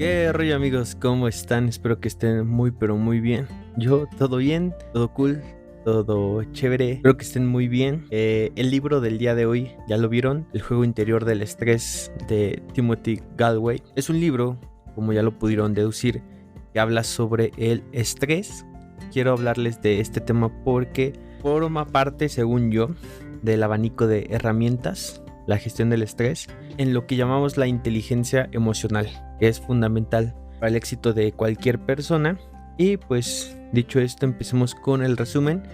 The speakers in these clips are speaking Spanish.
¿Qué rollo, amigos? ¿Cómo están? Espero que estén muy pero muy bien. Yo todo bien, todo cool, todo chévere. Espero que estén muy bien. El libro del día de hoy, ya lo vieron, El juego interior del estrés, de Timothy Gallwey. Es un libro, como ya lo pudieron deducir, que habla sobre el estrés. Quiero hablarles de este tema porque forma parte, según yo, del abanico de herramientas, la gestión del estrés, en lo que llamamos la inteligencia emocional, que es fundamental para el éxito de cualquier persona. Y pues dicho esto, empecemos con el resumen.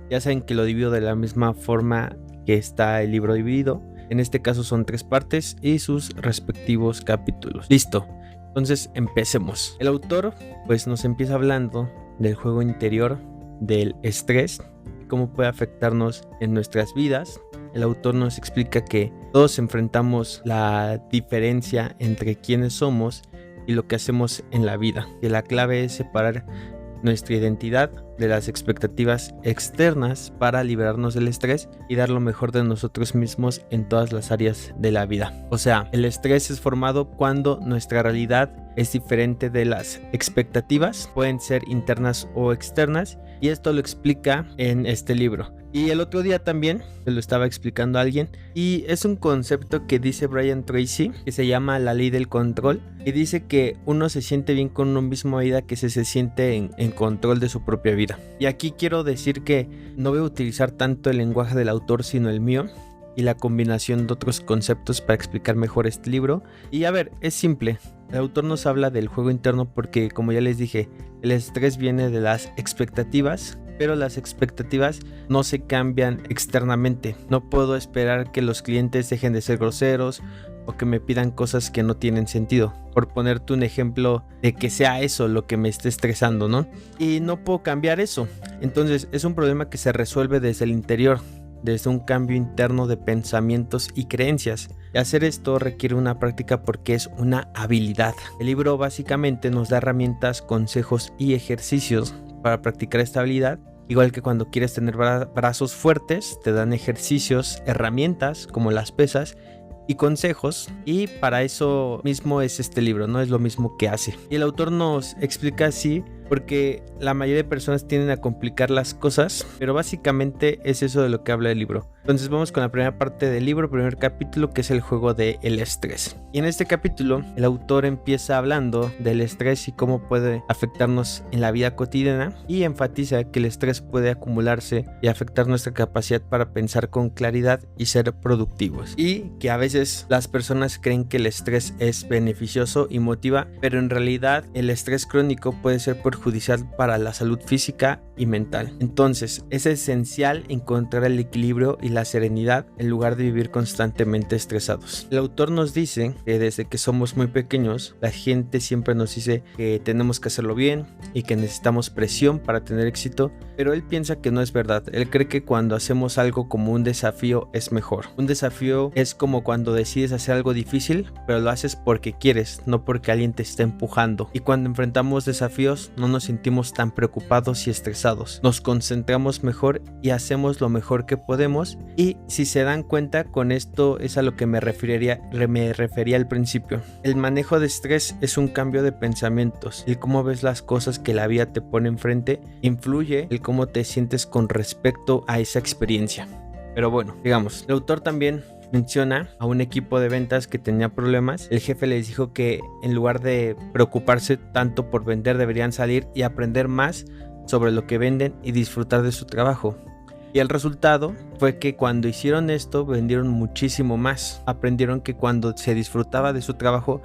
Ya saben que lo divido de la misma forma que está el libro dividido. En este caso son 3 partes y sus respectivos capítulos. Listo, entonces empecemos. El autor pues nos empieza hablando del juego interior del estrés, cómo puede afectarnos en nuestras vidas. El autor nos explica que todos enfrentamos la diferencia entre quiénes somos y lo que hacemos en la vida, que la clave es separar nuestra identidad de las expectativas externas para liberarnos del estrés y dar lo mejor de nosotros mismos en todas las áreas de la vida. O sea, el estrés es formado cuando nuestra realidad es diferente de las expectativas, pueden ser internas o externas, y esto lo explica en este libro. Y el otro día también se lo estaba explicando a alguien, y es un concepto que dice Brian Tracy, que se llama la ley del control, y dice que uno se siente bien con uno mismo a medida que se siente en control de su propia vida. Y aquí quiero decir que no voy a utilizar tanto el lenguaje del autor sino el mío y la combinación de otros conceptos para explicar mejor este libro. Y a ver, es simple. El autor nos habla del juego interno porque, como ya les dije, el estrés viene de las expectativas, pero las expectativas no se cambian externamente. No puedo esperar que los clientes dejen de ser groseros o que me pidan cosas que no tienen sentido, por ponerte un ejemplo de que sea eso lo que me esté estresando, ¿no? Y no puedo cambiar eso. Entonces es un problema que se resuelve desde el interior, desde un cambio interno de pensamientos y creencias. Y hacer esto requiere una práctica porque es una habilidad. El libro básicamente nos da herramientas, consejos y ejercicios para practicar esta habilidad. Igual que cuando quieres tener brazos fuertes, te dan ejercicios, herramientas como las pesas y consejos, y para eso mismo es este libro, no es lo mismo que hace. Y el autor nos explica así porque la mayoría de personas tienden a complicar las cosas, pero básicamente es eso de lo que habla el libro. Entonces vamos con la primera parte del libro, primer capítulo, que es el juego del estrés. Y en este capítulo el autor empieza hablando del estrés y cómo puede afectarnos en la vida cotidiana, y enfatiza que el estrés puede acumularse y afectar nuestra capacidad para pensar con claridad y ser productivos, y que a veces las personas creen que el estrés es beneficioso y motiva, pero en realidad el estrés crónico puede ser perjudicial para la salud física y mental. Entonces es esencial encontrar el equilibrio y la serenidad en lugar de vivir constantemente estresados. El autor nos dice que desde que somos muy pequeños la gente siempre nos dice que tenemos que hacerlo bien y que necesitamos presión para tener éxito, pero él piensa que no es verdad. Él cree que cuando hacemos algo como un desafío es mejor. Un desafío es como cuando decides hacer algo difícil, pero lo haces porque quieres, no porque alguien te está empujando. Y cuando enfrentamos desafíos no nos sentimos tan preocupados y estresados. Nos concentramos mejor y hacemos lo mejor que podemos. Y si se dan cuenta, con esto es a lo que me refería al principio. El manejo de estrés es un cambio de pensamientos. El cómo ves las cosas que la vida te pone enfrente influye el cómo te sientes con respecto a esa experiencia. Pero bueno, digamos, el autor también menciona a un equipo de ventas que tenía problemas. El jefe les dijo que en lugar de preocuparse tanto por vender, deberían salir y aprender más sobre lo que venden y disfrutar de su trabajo. Y el resultado fue que cuando hicieron esto vendieron muchísimo más. Aprendieron que cuando se disfrutaba de su trabajo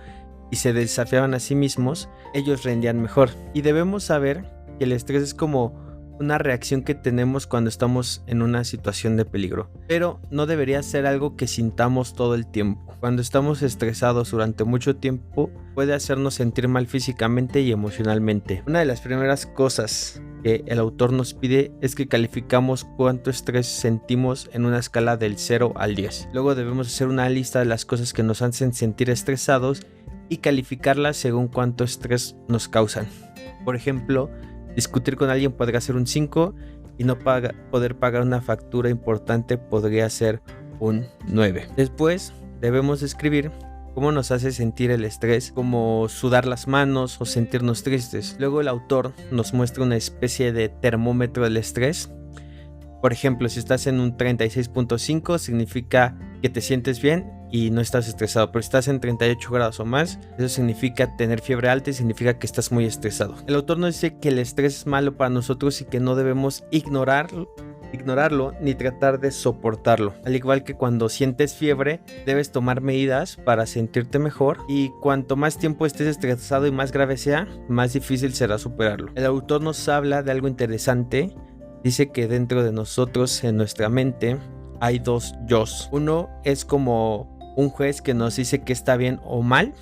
y se desafiaban a sí mismos, ellos rendían mejor. Y debemos saber que el estrés es como una reacción que tenemos cuando estamos en una situación de peligro, pero no debería ser algo que sintamos todo el tiempo. Cuando estamos estresados durante mucho tiempo puede hacernos sentir mal físicamente y emocionalmente. Una de las primeras cosas que el autor nos pide es que calificamos cuánto estrés sentimos en una escala del 0 al 10. Luego debemos hacer una lista de las cosas que nos hacen sentir estresados y calificarlas según cuánto estrés nos causan. Por ejemplo, discutir con alguien podría ser un 5 y no poder pagar una factura importante podría ser un 9. Después debemos escribir cómo nos hace sentir el estrés, como sudar las manos o sentirnos tristes. Luego el autor nos muestra una especie de termómetro del estrés. Por ejemplo, si estás en un 36.5 significa que te sientes bien y no estás estresado, pero si estás en 38 grados o más, eso significa tener fiebre alta y significa que estás muy estresado. El autor nos dice que el estrés es malo para nosotros y que no debemos ignorarlo ni tratar de soportarlo. Al igual que cuando sientes fiebre, debes tomar medidas para sentirte mejor, y cuanto más tiempo estés estresado y más grave sea, más difícil será superarlo. El autor nos habla de algo interesante. Dice que dentro de nosotros, en nuestra mente, hay dos yos. Uno es como un juez que nos dice que está bien o mal,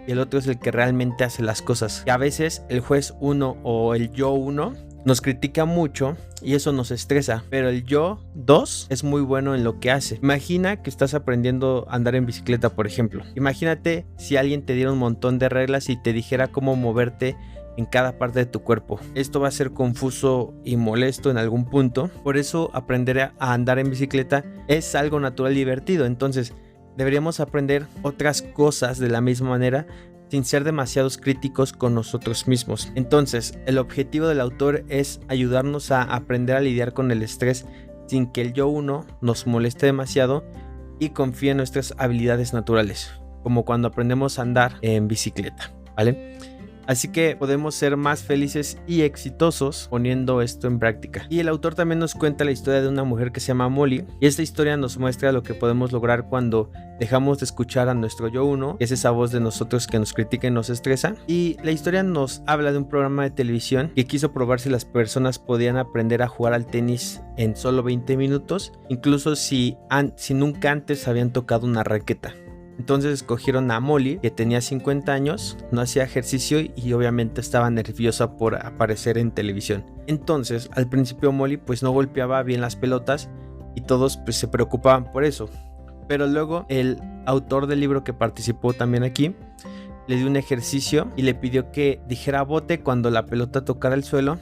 y el otro es el que realmente hace las cosas. Y a veces el juez 1 o el yo 1 nos critica mucho y eso nos estresa, pero el yo 2 es muy bueno en lo que hace. Imagina que estás aprendiendo a andar en bicicleta, por ejemplo. Imagínate si alguien te diera un montón de reglas y te dijera cómo moverte en cada parte de tu cuerpo. Esto va a ser confuso y molesto en algún punto. Por eso aprender a andar en bicicleta es algo natural y divertido. Entonces deberíamos aprender otras cosas de la misma manera, sin ser demasiados críticos con nosotros mismos. Entonces, el objetivo del autor es ayudarnos a aprender a lidiar con el estrés sin que el yo 1 nos moleste demasiado y confíe en nuestras habilidades naturales, como cuando aprendemos a andar en bicicleta, ¿vale? Así que podemos ser más felices y exitosos poniendo esto en práctica. Y el autor también nos cuenta la historia de una mujer que se llama Molly, y esta historia nos muestra lo que podemos lograr cuando dejamos de escuchar a nuestro yo 1, que es esa voz de nosotros que nos critica y nos estresa. Y la historia nos habla de un programa de televisión que quiso probar si las personas podían aprender a jugar al tenis en solo 20 minutos, incluso si nunca antes habían tocado una raqueta. Entonces escogieron a Molly, que tenía 50 años, no hacía ejercicio y obviamente estaba nerviosa por aparecer en televisión. Entonces al principio Molly pues no golpeaba bien las pelotas y todos pues se preocupaban por eso. Pero luego el autor del libro que participó también aquí le dio un ejercicio y le pidió que dijera bote cuando la pelota tocara el suelo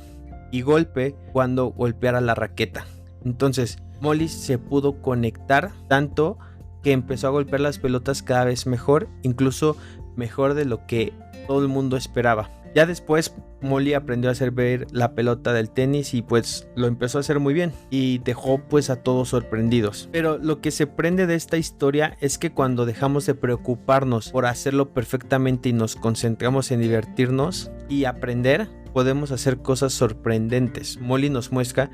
y golpe cuando golpeara la raqueta. Entonces Molly se pudo conectar tanto que empezó a golpear las pelotas cada vez mejor, incluso mejor de lo que todo el mundo esperaba. Ya después Molly aprendió a hacer ver la pelota del tenis y pues lo empezó a hacer muy bien y dejó pues a todos sorprendidos. Pero lo que se prende de esta historia es que cuando dejamos de preocuparnos por hacerlo perfectamente y nos concentramos en divertirnos y aprender, podemos hacer cosas sorprendentes. Molly nos muestra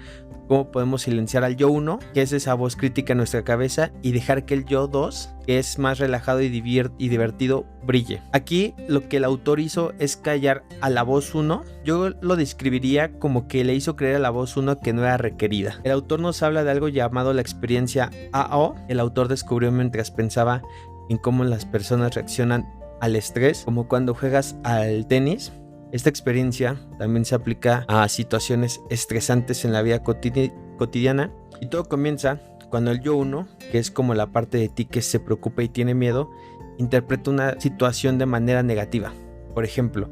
cómo podemos silenciar al yo 1, que es esa voz crítica en nuestra cabeza, y dejar que el yo 2, que es más relajado y divertido, brille. Aquí lo que el autor hizo es callar a la voz 1. Yo lo describiría como que le hizo creer a la voz 1 que no era requerida. El autor nos habla de algo llamado la experiencia AO. El autor descubrió mientras pensaba en cómo las personas reaccionan al estrés, como cuando juegas al tenis. Esta experiencia también se aplica a situaciones estresantes en la vida cotidiana, y todo comienza cuando el yo 1, que es como la parte de ti que se preocupa y tiene miedo, interpreta una situación de manera negativa. Por ejemplo,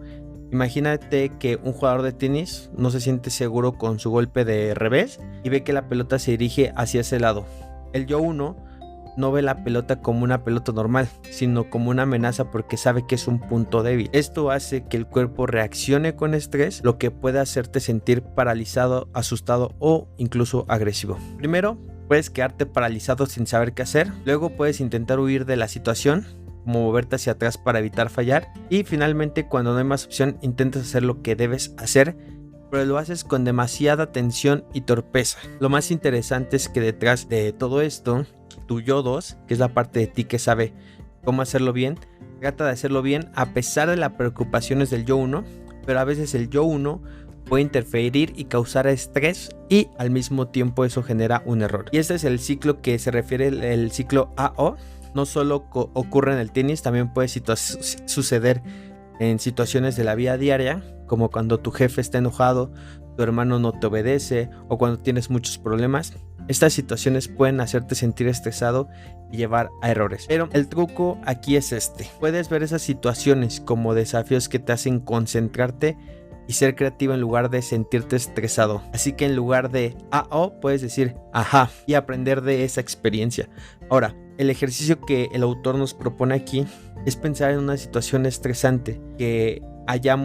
imagínate que un jugador de tenis no se siente seguro con su golpe de revés y ve que la pelota se dirige hacia ese lado. El yo 1 no ve la pelota como una pelota normal, sino como una amenaza porque sabe que es un punto débil. Esto hace que el cuerpo reaccione con estrés, lo que puede hacerte sentir paralizado, asustado o incluso agresivo. Primero, puedes quedarte paralizado sin saber qué hacer. Luego puedes intentar huir de la situación, como moverte hacia atrás para evitar fallar. Y finalmente, cuando no hay más opción, intentas hacer lo que debes hacer, pero lo haces con demasiada tensión y torpeza. Lo más interesante es que detrás de todo esto, tu yo 2, que es la parte de ti que sabe cómo hacerlo bien, trata de hacerlo bien a pesar de las preocupaciones del yo 1, pero a veces el yo 1 puede interferir y causar estrés y al mismo tiempo eso genera un error. Y este es el ciclo que se refiere el ciclo AO. No solo ocurre en el tenis, también puede suceder en situaciones de la vida diaria, como cuando tu jefe está enojado, tu hermano no te obedece o cuando tienes muchos problemas. Estas situaciones pueden hacerte sentir estresado y llevar a errores. Pero el truco aquí es este. Puedes ver esas situaciones como desafíos que te hacen concentrarte y ser creativo en lugar de sentirte estresado. Así que en lugar de AO puedes decir ajá y aprender de esa experiencia. Ahora, el ejercicio que el autor nos propone aquí es pensar en una situación estresante que haya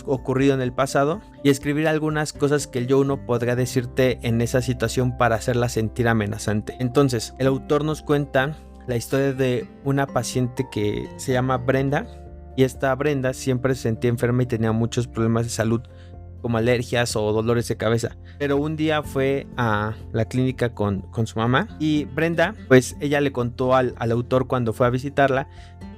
ocurrido en el pasado y escribir algunas cosas que el yo uno podría decirte en esa situación para hacerla sentir amenazante. Entonces, el autor nos cuenta la historia de una paciente que se llama Brenda, y esta Brenda siempre se sentía enferma y tenía muchos problemas de salud como alergias o dolores de cabeza, pero un día fue a la clínica con su mamá, y Brenda, pues ella le contó al autor cuando fue a visitarla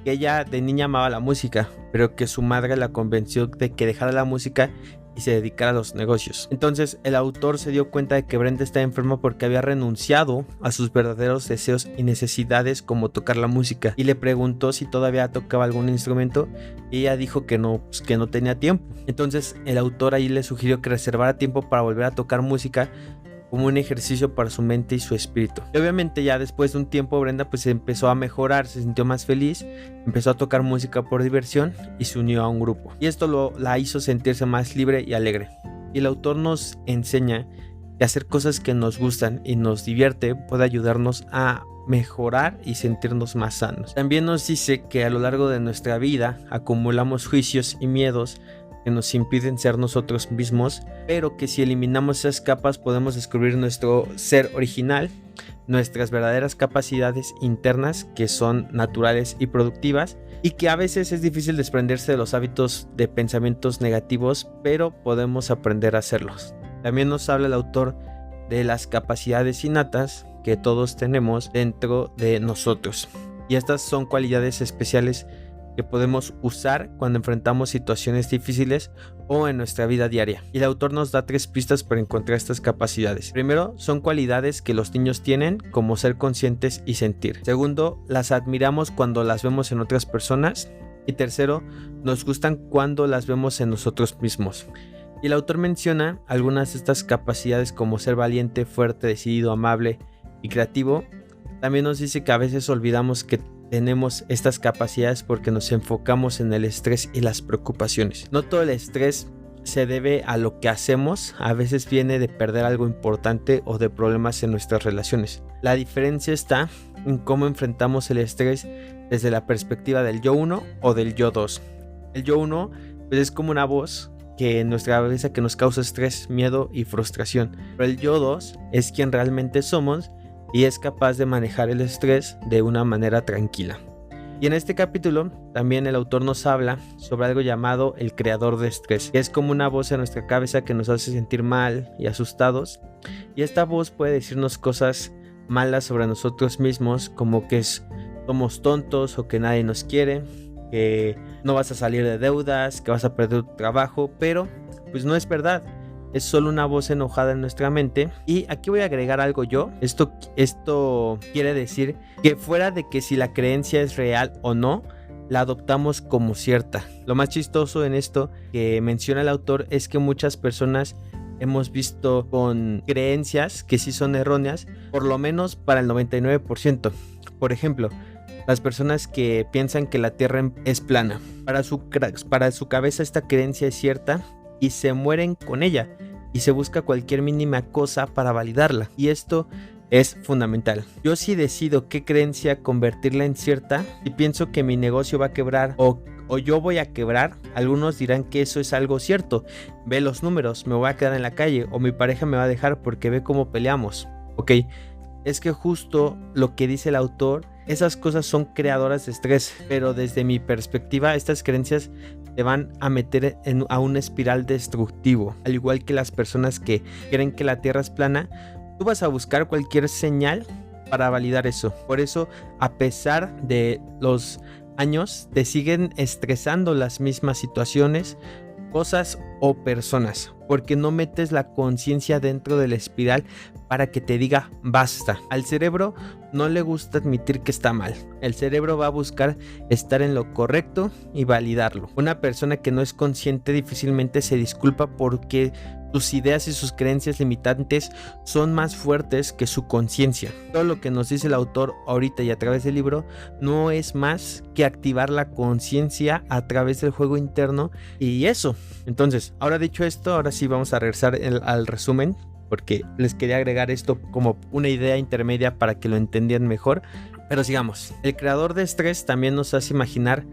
que ella de niña amaba la música, pero que su madre la convenció de que dejara la música y se dedicara a los negocios. Entonces el autor se dio cuenta de que Brenda estaba enferma porque había renunciado a sus verdaderos deseos y necesidades como tocar la música, y le preguntó si todavía tocaba algún instrumento y ella dijo que no, pues que no tenía tiempo. Entonces el autor ahí le sugirió que reservara tiempo para volver a tocar música como un ejercicio para su mente y su espíritu. Y obviamente ya después de un tiempo Brenda pues empezó a mejorar, se sintió más feliz, empezó a tocar música por diversión y se unió a un grupo. Y esto la hizo sentirse más libre y alegre. Y el autor nos enseña que hacer cosas que nos gustan y nos divierte puede ayudarnos a mejorar y sentirnos más sanos. También nos dice que a lo largo de nuestra vida acumulamos juicios y miedos que nos impiden ser nosotros mismos, pero que si eliminamos esas capas podemos descubrir nuestro ser original, nuestras verdaderas capacidades internas que son naturales y productivas, y que a veces es difícil desprenderse de los hábitos de pensamientos negativos, pero podemos aprender a hacerlos. También nos habla el autor de las capacidades innatas que todos tenemos dentro de nosotros, y estas son cualidades especiales que podemos usar cuando enfrentamos situaciones difíciles o en nuestra vida diaria. Y el autor nos da 3 pistas para encontrar estas capacidades. Primero, son cualidades que los niños tienen, como ser conscientes y sentir. Segundo, las admiramos cuando las vemos en otras personas. Y tercero, nos gustan cuando las vemos en nosotros mismos. Y el autor menciona algunas de estas capacidades como ser valiente, fuerte, decidido, amable y creativo. También nos dice que a veces olvidamos que tenemos estas capacidades porque nos enfocamos en el estrés y las preocupaciones. No todo el estrés se debe a lo que hacemos, a veces viene de perder algo importante o de problemas en nuestras relaciones. La diferencia está en cómo enfrentamos el estrés desde la perspectiva del yo 1 o del yo 2. El yo 1 pues, es como una voz que en nuestra cabeza que nos causa estrés, miedo y frustración, pero el yo 2 es quien realmente somos y es capaz de manejar el estrés de una manera tranquila. Y en este capítulo también el autor nos habla sobre algo llamado el creador de estrés, que es como una voz en nuestra cabeza que nos hace sentir mal y asustados, y esta voz puede decirnos cosas malas sobre nosotros mismos, como que somos tontos o que nadie nos quiere, que no vas a salir de deudas, que vas a perder tu trabajo, pero pues no es verdad. Es solo una voz enojada en nuestra mente. Y aquí voy a agregar algo yo. Esto quiere decir que fuera de que si la creencia es real o no, la adoptamos como cierta. Lo más chistoso en esto que menciona el autor es que muchas personas hemos visto con creencias que sí son erróneas, por lo menos para el 99%. Por ejemplo, las personas que piensan que la Tierra es plana. Para su cabeza esta creencia es cierta y se mueren con ella y se busca cualquier mínima cosa para validarla, y esto es fundamental. Yo sí decido qué creencia convertirla en cierta y pienso que mi negocio va a quebrar o yo voy a quebrar, algunos dirán que eso es algo cierto. Ve los números, me voy a quedar en la calle o mi pareja me va a dejar porque ve cómo peleamos. Ok, es que justo lo que dice el autor, esas cosas son creadoras de estrés, pero desde mi perspectiva estas creencias te van a meter a una espiral destructivo. Al igual que las personas que creen que la Tierra es plana, tú vas a buscar cualquier señal para validar eso. Por eso, a pesar de los años, te siguen estresando las mismas situaciones, cosas o personas, porque no metes la conciencia dentro de la espiral para que te diga basta. Al cerebro no le gusta admitir que está mal. El cerebro va a buscar estar en lo correcto y validarlo. Una persona que no es consciente difícilmente se disculpa porque sus ideas y sus creencias limitantes son más fuertes que su conciencia. Todo lo que nos dice el autor ahorita y a través del libro no es más que activar la conciencia a través del juego interno y eso. Entonces, ahora dicho esto, ahora sí vamos a regresar al resumen, porque les quería agregar esto como una idea intermedia para que lo entendieran mejor. Pero sigamos. El creador de estrés también nos hace imaginar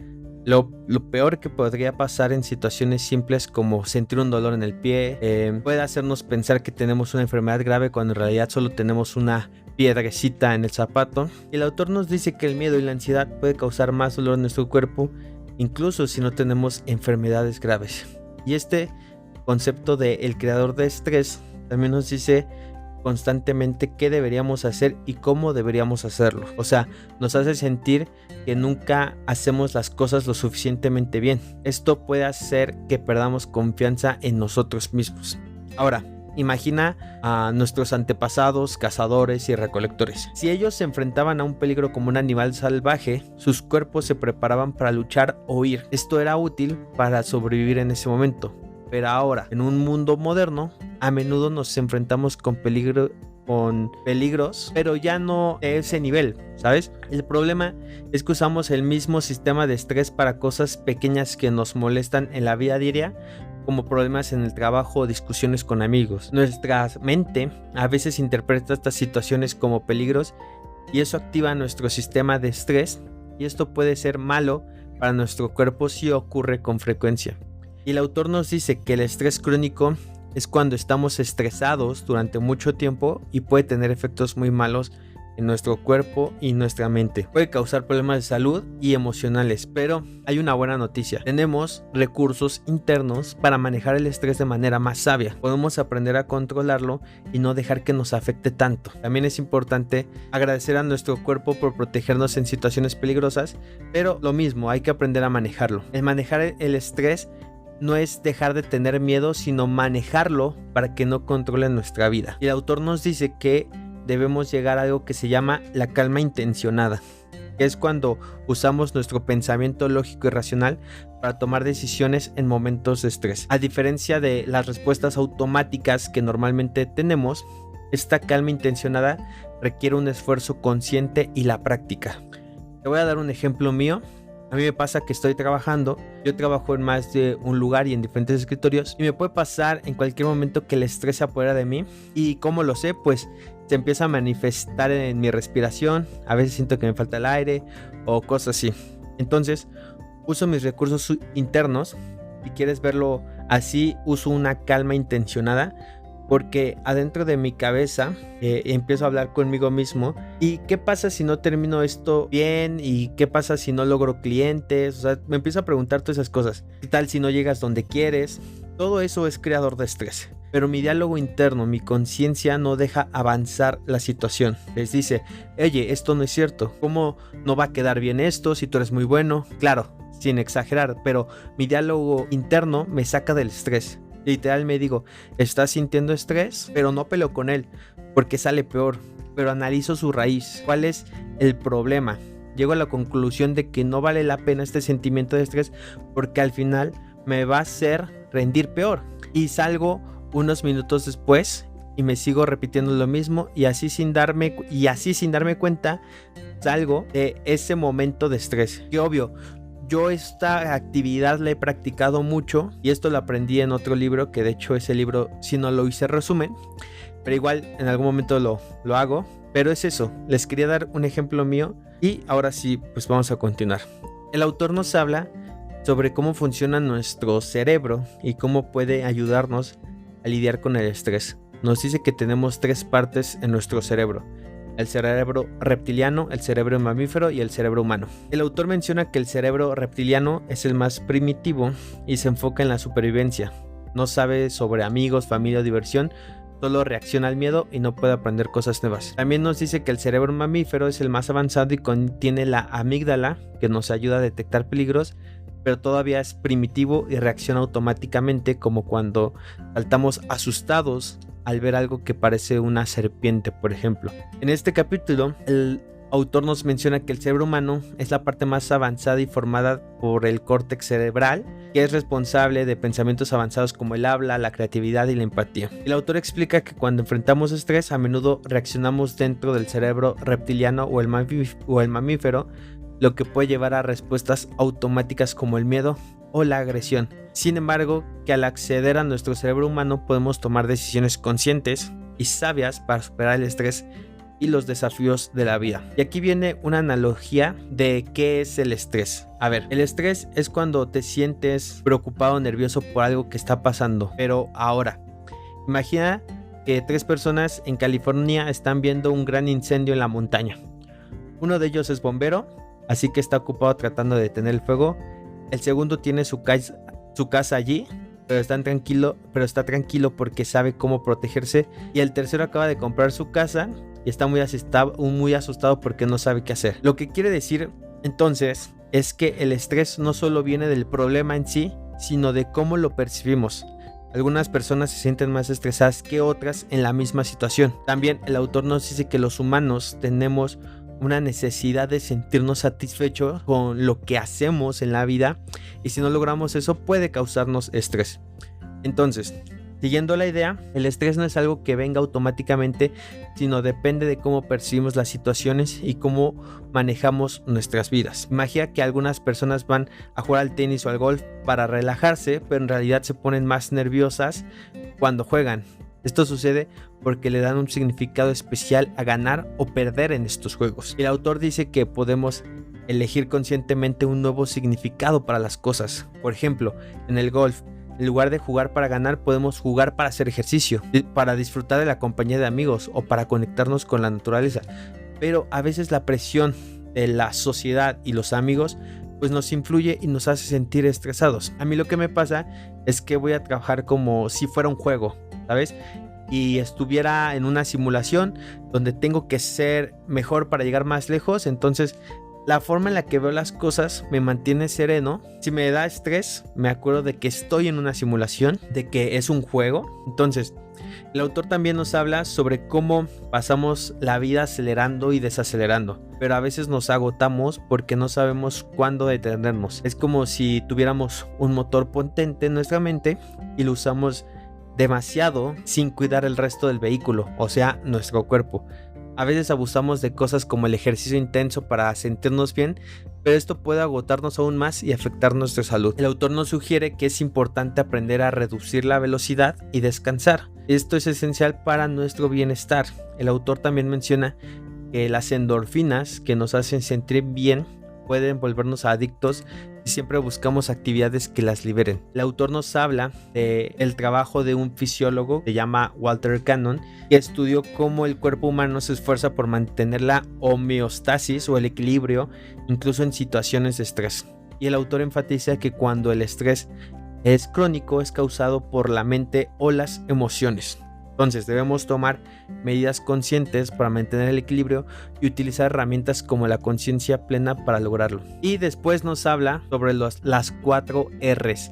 lo peor que podría pasar en situaciones simples como sentir un dolor en el pie. Puede hacernos pensar que tenemos una enfermedad grave cuando en realidad solo tenemos una piedrecita en el zapato. Y el autor nos dice que el miedo y la ansiedad puede causar más dolor en nuestro cuerpo, incluso si no tenemos enfermedades graves. Y este concepto de el creador de estrés también nos dice constantemente qué deberíamos hacer y cómo deberíamos hacerlo. O sea, nos hace sentir que nunca hacemos las cosas lo suficientemente bien. Esto puede hacer que perdamos confianza en nosotros mismos. Ahora, imagina a nuestros antepasados, cazadores y recolectores. Si ellos se enfrentaban a un peligro como un animal salvaje, sus cuerpos se preparaban para luchar o huir. Esto era útil para sobrevivir en ese momento. Pero ahora, en un mundo moderno, a menudo nos enfrentamos con peligros, pero ya no de ese nivel, ¿sabes? El problema es que usamos el mismo sistema de estrés para cosas pequeñas que nos molestan en la vida diaria, como problemas en el trabajo o discusiones con amigos. Nuestra mente a veces interpreta estas situaciones como peligros y eso activa nuestro sistema de estrés, y esto puede ser malo para nuestro cuerpo si ocurre con frecuencia. Y el autor nos dice que el estrés crónico es cuando estamos estresados durante mucho tiempo y puede tener efectos muy malos en nuestro cuerpo y nuestra mente. Puede causar problemas de salud y emocionales, pero hay una buena noticia. Tenemos recursos internos para manejar el estrés de manera más sabia. Podemos aprender a controlarlo y no dejar que nos afecte tanto. También es importante agradecer a nuestro cuerpo por protegernos en situaciones peligrosas, pero lo mismo, hay que aprender a manejarlo. El manejar el estrés no es dejar de tener miedo, sino manejarlo para que no controle nuestra vida. Y el autor nos dice que debemos llegar a algo que se llama la calma intencionada, que es cuando usamos nuestro pensamiento lógico y racional para tomar decisiones en momentos de estrés. A diferencia de las respuestas automáticas que normalmente tenemos, esta calma intencionada requiere un esfuerzo consciente y la práctica. Te voy a dar un ejemplo mío. A mí me pasa que estoy trabajando, yo trabajo en más de un lugar y en diferentes escritorios, y me puede pasar en cualquier momento que el estrés se apodera de mí. ¿Y cómo lo sé? Pues se empieza a manifestar en mi respiración, a veces siento que me falta el aire o cosas así. Entonces uso mis recursos internos, si quieres verlo así, uso una calma intencionada, porque adentro de mi cabeza empiezo a hablar conmigo mismo. ¿Y qué pasa si no termino esto bien? ¿Y qué pasa si no logro clientes? O sea, me empiezo a preguntar todas esas cosas. ¿Qué tal si no llegas donde quieres? Todo eso es creador de estrés. Pero mi diálogo interno, mi conciencia no deja avanzar la situación. Les dice, oye, esto no es cierto. ¿Cómo no va a quedar bien esto si tú eres muy bueno? Claro, sin exagerar, pero mi diálogo interno me saca del estrés. Literal me digo, ¿estás sintiendo estrés? Pero no peleo con él, porque sale peor. Pero analizo su raíz. ¿Cuál es el problema? Llego a la conclusión de que no vale la pena este sentimiento de estrés, porque al final me va a hacer rendir peor. Y salgo unos minutos después y me sigo repitiendo lo mismo, y así sin darme cuenta salgo de ese momento de estrés. Y obvio, yo esta actividad la he practicado mucho, y esto lo aprendí en otro libro, que de hecho ese libro si no lo hice resumen, pero igual en algún momento lo hago. Pero es eso, les quería dar un ejemplo mío y ahora sí, pues vamos a continuar. El autor nos habla sobre cómo funciona nuestro cerebro y cómo puede ayudarnos a lidiar con el estrés. Nos dice que tenemos 3 partes en nuestro cerebro: el cerebro reptiliano, el cerebro mamífero y el cerebro humano. El autor menciona que el cerebro reptiliano es el más primitivo y se enfoca en la supervivencia. No sabe sobre amigos, familia o diversión, solo reacciona al miedo y no puede aprender cosas nuevas. También nos dice que el cerebro mamífero es el más avanzado y contiene la amígdala, que nos ayuda a detectar peligros, pero todavía es primitivo y reacciona automáticamente, como cuando saltamos asustados al ver algo que parece una serpiente, por ejemplo. En este capítulo, el autor nos menciona que el cerebro humano es la parte más avanzada y formada por el córtex cerebral, que es responsable de pensamientos avanzados como el habla, la creatividad y la empatía. El autor explica que cuando enfrentamos estrés, a menudo reaccionamos dentro del cerebro reptiliano o el mamífero, lo que puede llevar a respuestas automáticas como el miedo o la agresión. Sin embargo, que al acceder a nuestro cerebro humano podemos tomar decisiones conscientes y sabias para superar el estrés y los desafíos de la vida. Y aquí viene una analogía de qué es el estrés. A ver, el estrés es cuando te sientes preocupado o nervioso por algo que está pasando. Pero ahora, imagina que 3 personas en California están viendo un gran incendio en la montaña. Uno de ellos es bombero, así que está ocupado tratando de detener el fuego. El segundo tiene su casa allí, pero está tranquilo porque sabe cómo protegerse. Y el tercero acaba de comprar su casa y está muy asustado porque no sabe qué hacer. Lo que quiere decir entonces es que el estrés no solo viene del problema en sí, sino de cómo lo percibimos. Algunas personas se sienten más estresadas que otras en la misma situación. También el autor nos dice que los humanos tenemos una necesidad de sentirnos satisfechos con lo que hacemos en la vida, y si no logramos eso puede causarnos estrés. Entonces, siguiendo la idea, el estrés no es algo que venga automáticamente, sino depende de cómo percibimos las situaciones y cómo manejamos nuestras vidas. Imagina que algunas personas van a jugar al tenis o al golf para relajarse, pero en realidad se ponen más nerviosas cuando juegan. Esto sucede porque le dan un significado especial a ganar o perder en estos juegos. El autor dice que podemos elegir conscientemente un nuevo significado para las cosas. Por ejemplo, en el golf, en lugar de jugar para ganar, podemos jugar para hacer ejercicio, para disfrutar de la compañía de amigos o para conectarnos con la naturaleza. Pero a veces la presión de la sociedad y los amigos pues nos influye y nos hace sentir estresados. A mí lo que me pasa es que voy a trabajar como si fuera un juego, ¿sabes? Y estuviera en una simulación donde tengo que ser mejor para llegar más lejos. Entonces la forma en la que veo las cosas me mantiene sereno. Si me da estrés, me acuerdo de que estoy en una simulación, de que es un juego. Entonces el autor también nos habla sobre cómo pasamos la vida acelerando y desacelerando, pero a veces nos agotamos porque no sabemos cuándo detenernos. Es como si tuviéramos un motor potente en nuestra mente y lo usamos demasiado sin cuidar el resto del vehículo, o sea, nuestro cuerpo. A veces abusamos de cosas como el ejercicio intenso para sentirnos bien, pero esto puede agotarnos aún más y afectar nuestra salud. El autor nos sugiere que es importante aprender a reducir la velocidad y descansar. Esto es esencial para nuestro bienestar. El autor también menciona que las endorfinas que nos hacen sentir bien pueden volvernos adictos si siempre buscamos actividades que las liberen. El autor nos habla del trabajo de un fisiólogo que se llama Walter Cannon, que estudió cómo el cuerpo humano se esfuerza por mantener la homeostasis o el equilibrio incluso en situaciones de estrés. Y el autor enfatiza que cuando el estrés es crónico es causado por la mente o las emociones. Entonces debemos tomar medidas conscientes para mantener el equilibrio y utilizar herramientas como la conciencia plena para lograrlo. Y después nos habla sobre las 4 R's.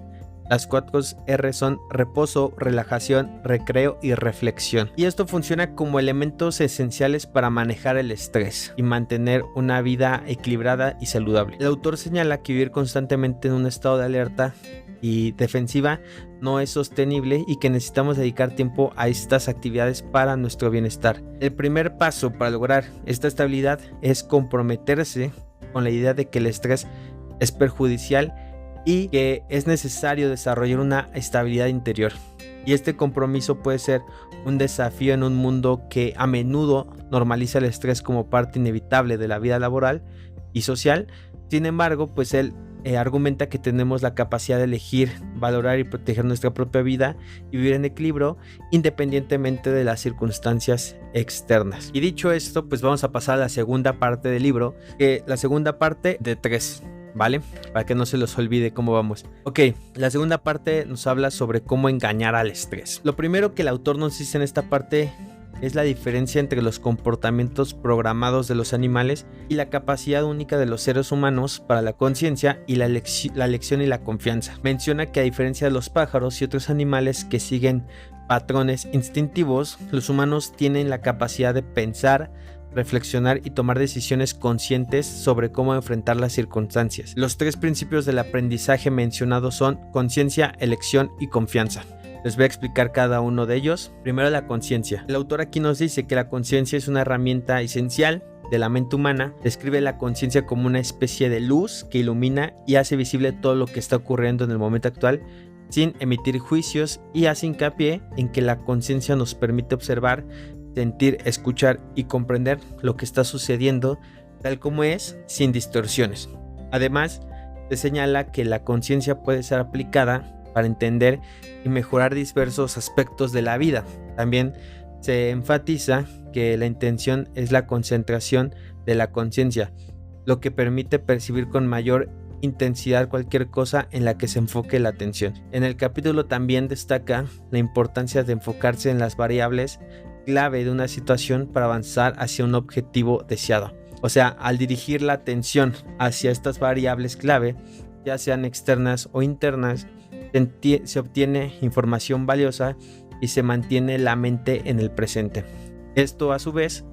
Las 4 R son reposo, relajación, recreo y reflexión. Y esto funciona como elementos esenciales para manejar el estrés y mantener una vida equilibrada y saludable. El autor señala que vivir constantemente en un estado de alerta y defensiva no es sostenible y que necesitamos dedicar tiempo a estas actividades para nuestro bienestar. El primer paso para lograr esta estabilidad es comprometerse con la idea de que el estrés es perjudicial y que es necesario desarrollar una estabilidad interior. Y este compromiso puede ser un desafío en un mundo que a menudo normaliza el estrés como parte inevitable de la vida laboral y social. Sin embargo, pues él argumenta que tenemos la capacidad de elegir, valorar y proteger nuestra propia vida y vivir en equilibrio independientemente de las circunstancias externas. Y dicho esto, pues vamos a pasar a la segunda parte del libro, la segunda parte de 3, ¿vale? Para que no se los olvide cómo vamos. Ok, la segunda parte nos habla sobre cómo engañar al estrés. Lo primero que el autor nos dice en esta parte es la diferencia entre los comportamientos programados de los animales y la capacidad única de los seres humanos para la conciencia y la elección y la confianza. Menciona que a diferencia de los pájaros y otros animales que siguen patrones instintivos, los humanos tienen la capacidad de pensar, reflexionar y tomar decisiones conscientes sobre cómo enfrentar las circunstancias. Los 3 principios del aprendizaje mencionados son conciencia, elección y confianza. Les voy a explicar cada uno de ellos. Primero, la conciencia. El autor aquí nos dice que la conciencia es una herramienta esencial de la mente humana. Describe la conciencia como una especie de luz que ilumina y hace visible todo lo que está ocurriendo en el momento actual sin emitir juicios, y hace hincapié en que la conciencia nos permite observar sentir, escuchar y comprender lo que está sucediendo tal como es, sin distorsiones. Además, se señala que la conciencia puede ser aplicada para entender y mejorar diversos aspectos de la vida. También se enfatiza que la intención es la concentración de la conciencia, lo que permite percibir con mayor intensidad cualquier cosa en la que se enfoque la atención. En el capítulo también destaca la importancia de enfocarse en las variables clave de una situación para avanzar hacia un objetivo deseado. O sea, al dirigir la atención hacia estas variables clave, ya sean externas o internas, se obtiene información valiosa y se mantiene la mente en el presente. Esto, a su vez,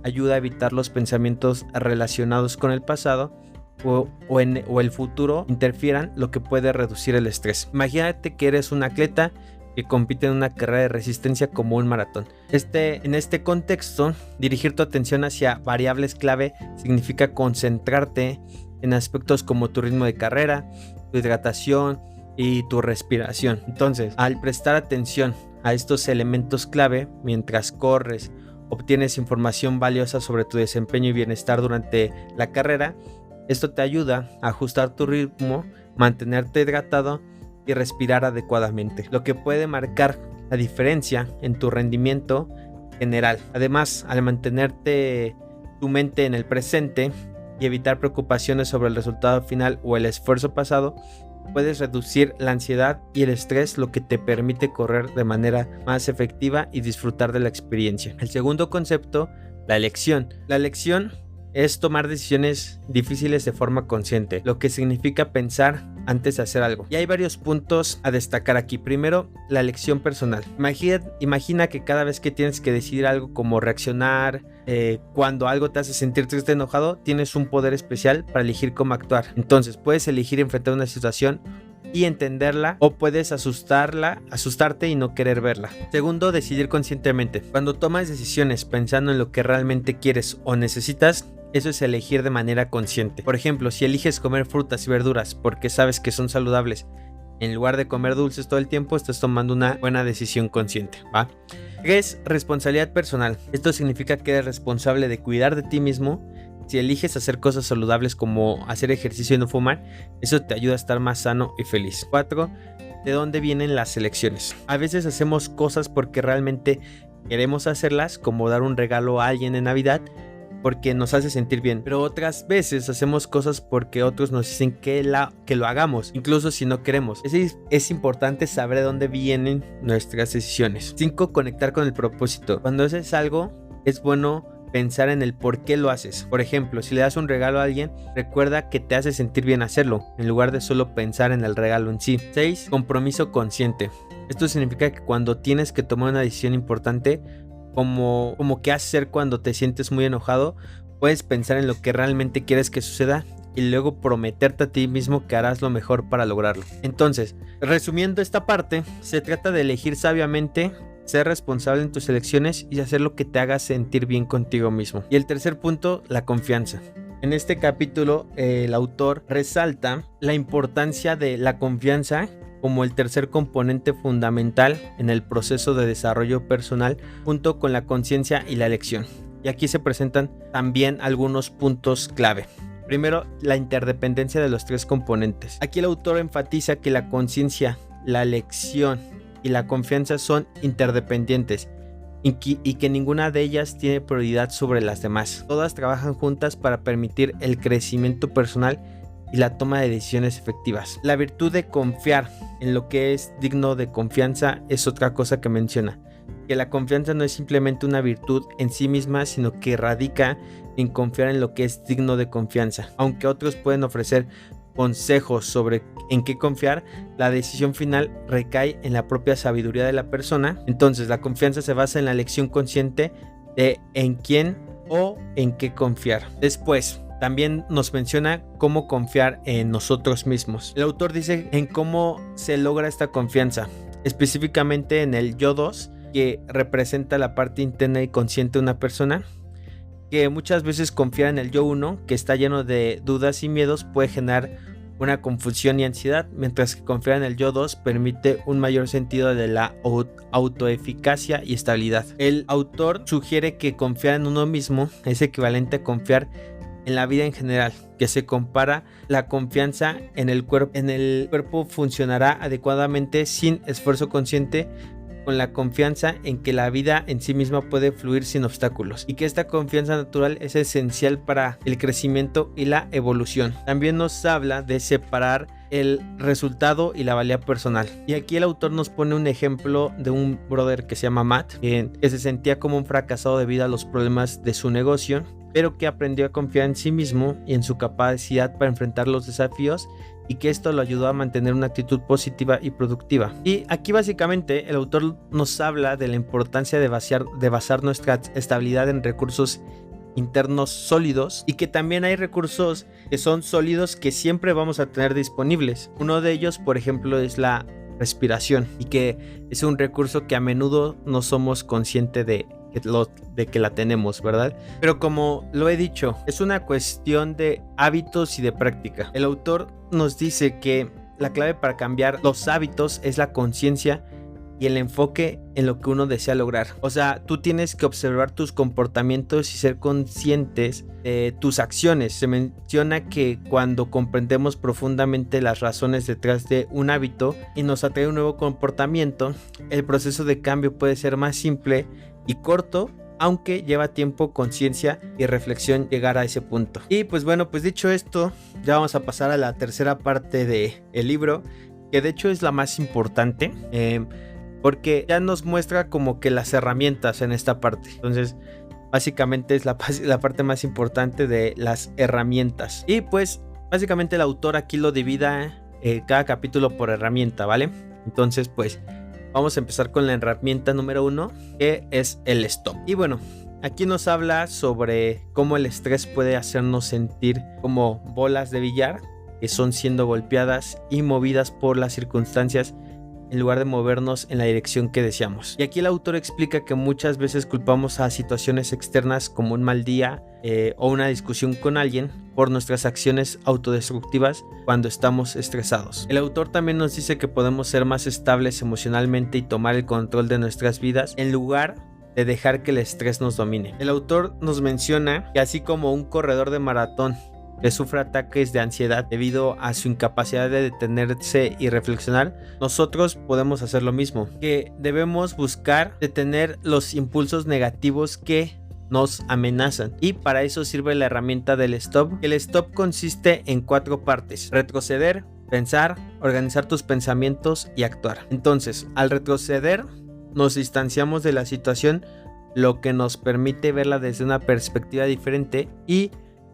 ayuda a evitar los pensamientos relacionados con el pasado o el futuro interfieran, lo que puede reducir el estrés. Imagínate que eres un atleta que compite en una carrera de resistencia como un maratón. En este contexto, dirigir tu atención hacia variables clave significa concentrarte en aspectos como tu ritmo de carrera, tu hidratación y tu respiración. Entonces, al prestar atención a estos elementos clave mientras corres, obtienes información valiosa sobre tu desempeño y bienestar durante la carrera. Esto te ayuda a ajustar tu ritmo, mantenerte hidratado y respirar adecuadamente, lo que puede marcar la diferencia en tu rendimiento general. Además, al mantenerte tu mente en el presente y evitar preocupaciones sobre el resultado final o el esfuerzo pasado, puedes reducir la ansiedad y el estrés, lo que te permite correr de manera más efectiva y disfrutar de la experiencia. El segundo concepto, la elección. La elección es tomar decisiones difíciles de forma consciente, lo que significa pensar antes de hacer algo. Y hay varios puntos a destacar aquí. Primero, la elección personal. Imagina que cada vez que tienes que decidir algo como reaccionar, cuando algo te hace sentir triste, enojado, tienes un poder especial para elegir cómo actuar. Entonces, puedes elegir enfrentar una situación y entenderla, o puedes asustarte y no querer verla. Segundo, decidir conscientemente. Cuando tomas decisiones pensando en lo que realmente quieres o necesitas, eso es elegir de manera consciente. Por ejemplo, si eliges comer frutas y verduras porque sabes que son saludables, en lugar de comer dulces todo el tiempo, estás tomando una buena decisión consciente, ¿va? 3. Responsabilidad personal. Esto significa que eres responsable de cuidar de ti mismo. Si eliges hacer cosas saludables como hacer ejercicio y no fumar, eso te ayuda a estar más sano y feliz. 4. ¿De dónde vienen las elecciones? A veces hacemos cosas porque realmente queremos hacerlas, como dar un regalo a alguien en Navidad, porque nos hace sentir bien, pero otras veces hacemos cosas porque otros nos dicen que lo hagamos, incluso si no queremos. Es importante saber de dónde vienen nuestras decisiones. 5. Conectar con el propósito. Cuando haces algo, es bueno pensar en el por qué lo haces. Por ejemplo, si le das un regalo a alguien, recuerda que te hace sentir bien hacerlo, en lugar de solo pensar en el regalo en sí. 6. Compromiso consciente. Esto significa que cuando tienes que tomar una decisión importante, como qué hacer cuando te sientes muy enojado, puedes pensar en lo que realmente quieres que suceda y luego prometerte a ti mismo que harás lo mejor para lograrlo. Entonces, resumiendo esta parte, se trata de elegir sabiamente, ser responsable en tus elecciones y hacer lo que te haga sentir bien contigo mismo. Y el tercer punto, la confianza. En este capítulo, el autor resalta la importancia de la confianza como el tercer componente fundamental en el proceso de desarrollo personal, junto con la conciencia y la elección. Y aquí se presentan también algunos puntos clave. Primero, la interdependencia de los tres componentes. Aquí el autor enfatiza que la conciencia, la elección y la confianza son interdependientes y que ninguna de ellas tiene prioridad sobre las demás. Todas trabajan juntas para permitir el crecimiento personal y la toma de decisiones efectivas. La virtud de confiar en lo que es digno de confianza es otra cosa que menciona, que la confianza no es simplemente una virtud en sí misma, sino que radica en confiar en lo que es digno de confianza. Aunque otros pueden ofrecer consejos sobre en qué confiar, la decisión final recae en la propia sabiduría de la persona. Entonces, la confianza se basa en la elección consciente de en quién o en qué confiar. Después, también nos menciona cómo confiar en nosotros mismos. El autor dice en cómo se logra esta confianza, específicamente en el yo 2, que representa la parte interna y consciente de una persona, que muchas veces confiar en el yo 1, que está lleno de dudas y miedos, puede generar una confusión y ansiedad, mientras que confiar en el yo 2 permite un mayor sentido de la autoeficacia y estabilidad. El autor sugiere que confiar en uno mismo es equivalente a confiar en la vida en general, que se compara la confianza en el cuerpo funcionará adecuadamente sin esfuerzo consciente, con la confianza en que la vida en sí misma puede fluir sin obstáculos y que esta confianza natural es esencial para el crecimiento y la evolución. También nos habla de separar el resultado y la valía personal. Y aquí el autor nos pone un ejemplo de un brother que se llama Matt, que se sentía como un fracasado debido a los problemas de su negocio, pero que aprendió a confiar en sí mismo y en su capacidad para enfrentar los desafíos, y que esto lo ayudó a mantener una actitud positiva y productiva. Y aquí básicamente el autor nos habla de la importancia de basar nuestra estabilidad en recursos internos sólidos, y que también hay recursos que son sólidos que siempre vamos a tener disponibles. Uno de ellos, por ejemplo, es la respiración, y que es un recurso que a menudo no somos conscientes de que la tenemos, ¿verdad? Pero como lo he dicho, es una cuestión de hábitos y de práctica. El autor nos dice que la clave para cambiar los hábitos es la conciencia y el enfoque en lo que uno desea lograr. O sea, tú tienes que observar tus comportamientos y ser conscientes de tus acciones. Se menciona que cuando comprendemos profundamente las razones detrás de un hábito y nos atrae un nuevo comportamiento, el proceso de cambio puede ser más simple y corto, aunque lleva tiempo, conciencia y reflexión llegar a ese punto. Y pues bueno, pues dicho esto, ya vamos a pasar a la tercera parte del libro, que de hecho es la más importante, porque ya nos muestra como que las herramientas en esta parte. Entonces básicamente es la parte más importante de las herramientas. Y pues básicamente el autor aquí lo divide cada capítulo por herramienta, ¿vale? Entonces pues vamos a empezar con la herramienta número 1, que es el stop. Y bueno, aquí nos habla sobre cómo el estrés puede hacernos sentir como bolas de billar que son siendo golpeadas y movidas por las circunstancias en lugar de movernos en la dirección que deseamos. Y aquí el autor explica que muchas veces culpamos a situaciones externas como un mal día o una discusión con alguien por nuestras acciones autodestructivas cuando estamos estresados. El autor también nos dice que podemos ser más estables emocionalmente y tomar el control de nuestras vidas en lugar de dejar que el estrés nos domine. El autor nos menciona que así como un corredor de maratón que sufre ataques de ansiedad debido a su incapacidad de detenerse y reflexionar, nosotros podemos hacer lo mismo, que debemos buscar detener los impulsos negativos que nos amenazan, y para eso sirve la herramienta del stop. El stop consiste en 4 partes: retroceder, pensar, organizar tus pensamientos y actuar. Entonces, al retroceder nos distanciamos de la situación, lo que nos permite verla desde una perspectiva diferente y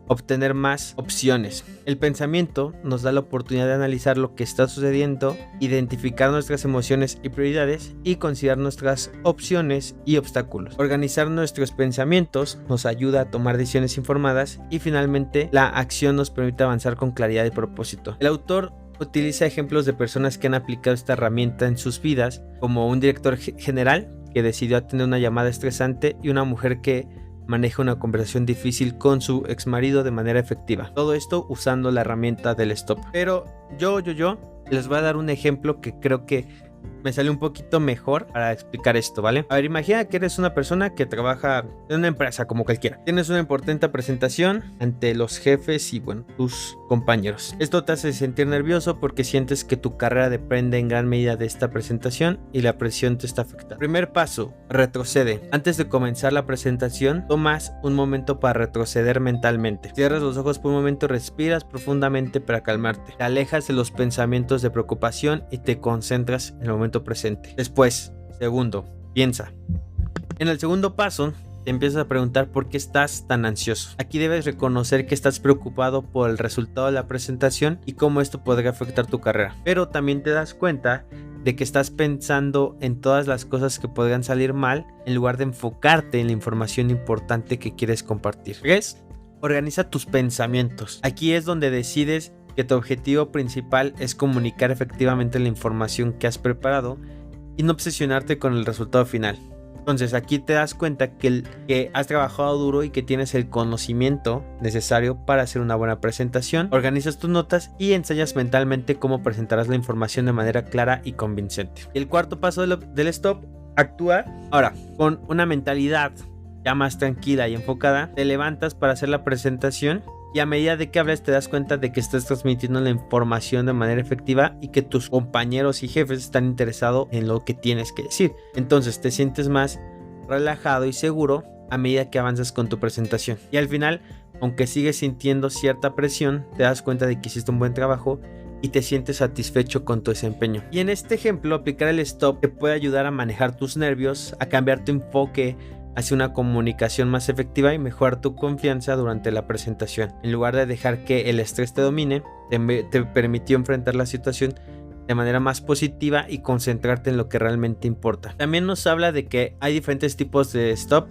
obtener más opciones. El pensamiento nos da la oportunidad de analizar lo que está sucediendo, identificar nuestras emociones y prioridades y considerar nuestras opciones y obstáculos. Organizar nuestros pensamientos nos ayuda a tomar decisiones informadas, y finalmente la acción nos permite avanzar con claridad y propósito. El autor utiliza ejemplos de personas que han aplicado esta herramienta en sus vidas, como un director general que decidió atender una llamada estresante y una mujer que maneja una conversación difícil con su exmarido de manera efectiva. Todo esto usando la herramienta del stop. Pero yo les voy a dar un ejemplo que creo que me sale un poquito mejor para explicar esto, ¿vale? A ver, imagina que eres una persona que trabaja en una empresa como cualquiera. Tienes una importante presentación ante los jefes y, bueno, tus compañeros. Esto te hace sentir nervioso porque sientes que tu carrera depende en gran medida de esta presentación y la presión te está afectando. Primer paso, retrocede. Antes de comenzar la presentación, tomas un momento para retroceder mentalmente. Cierras los ojos por un momento, respiras profundamente para calmarte. Te alejas de los pensamientos de preocupación y te concentras en el momento presente. Después, segundo, piensa. En el segundo paso, te empiezas a preguntar por qué estás tan ansioso. Aquí debes reconocer que estás preocupado por el resultado de la presentación y cómo esto podría afectar tu carrera. Pero también te das cuenta de que estás pensando en todas las cosas que podrían salir mal en lugar de enfocarte en la información importante que quieres compartir. 3. Organiza tus pensamientos. Aquí es donde decides que tu objetivo principal es comunicar efectivamente la información que has preparado y no obsesionarte con el resultado final. Entonces aquí te das cuenta que has trabajado duro y que tienes el conocimiento necesario para hacer una buena presentación, organizas tus notas y enseñas mentalmente cómo presentarás la información de manera clara y convincente. Y el cuarto paso del stop, actúa ahora con una mentalidad ya más tranquila y enfocada. Te levantas para hacer la presentación y a medida de que hablas te das cuenta de que estás transmitiendo la información de manera efectiva y que tus compañeros y jefes están interesados en lo que tienes que decir. Entonces te sientes más relajado y seguro a medida que avanzas con tu presentación. Y al final, aunque sigues sintiendo cierta presión, te das cuenta de que hiciste un buen trabajo y te sientes satisfecho con tu desempeño. Y en este ejemplo, aplicar el stop te puede ayudar a manejar tus nervios, a cambiar tu enfoque hacia una comunicación más efectiva y mejorar tu confianza durante la presentación. En lugar de dejar que el estrés te domine, te permitió enfrentar la situación de manera más positiva y concentrarte en lo que realmente importa. También nos habla de que hay diferentes tipos de stop.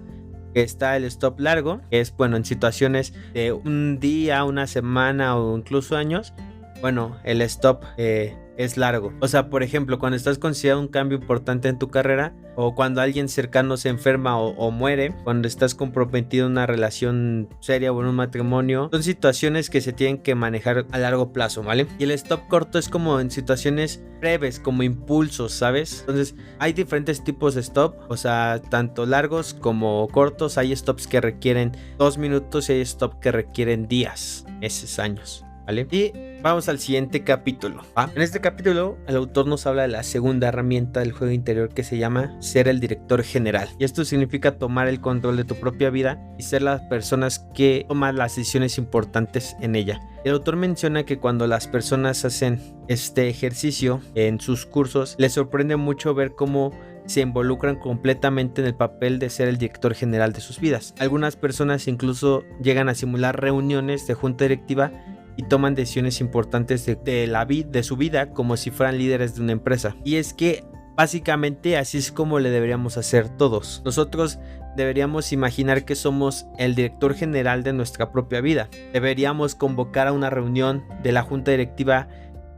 Que está el stop largo, que es bueno en situaciones de un día, una semana o incluso años. Bueno, el stop es largo. O sea, por ejemplo, cuando estás considerando un cambio importante en tu carrera, o cuando alguien cercano se enferma o muere, cuando estás comprometido en una relación seria o en un matrimonio, son situaciones que se tienen que manejar a largo plazo, ¿vale? Y el stop corto es como en situaciones breves, como impulsos, ¿sabes? Entonces, hay diferentes tipos de stop, o sea, tanto largos como cortos. Hay stops que requieren 2 minutos y hay stops que requieren días, meses, años, ¿vale? Y vamos al siguiente capítulo, ¿va? En este capítulo el autor nos habla de la segunda herramienta del juego interior, que se llama ser el director general. Y esto significa tomar el control de tu propia vida y ser las personas que toman las decisiones importantes en ella. El autor menciona que cuando las personas hacen este ejercicio en sus cursos, les sorprende mucho ver cómo se involucran completamente en el papel de ser el director general de sus vidas. Algunas personas incluso llegan a simular reuniones de junta directiva y toman decisiones importantes de su vida como si fueran líderes de una empresa. Y es que básicamente así es como le deberíamos hacer todos. Nosotros deberíamos imaginar que somos el director general de nuestra propia vida. Deberíamos convocar a una reunión de la junta directiva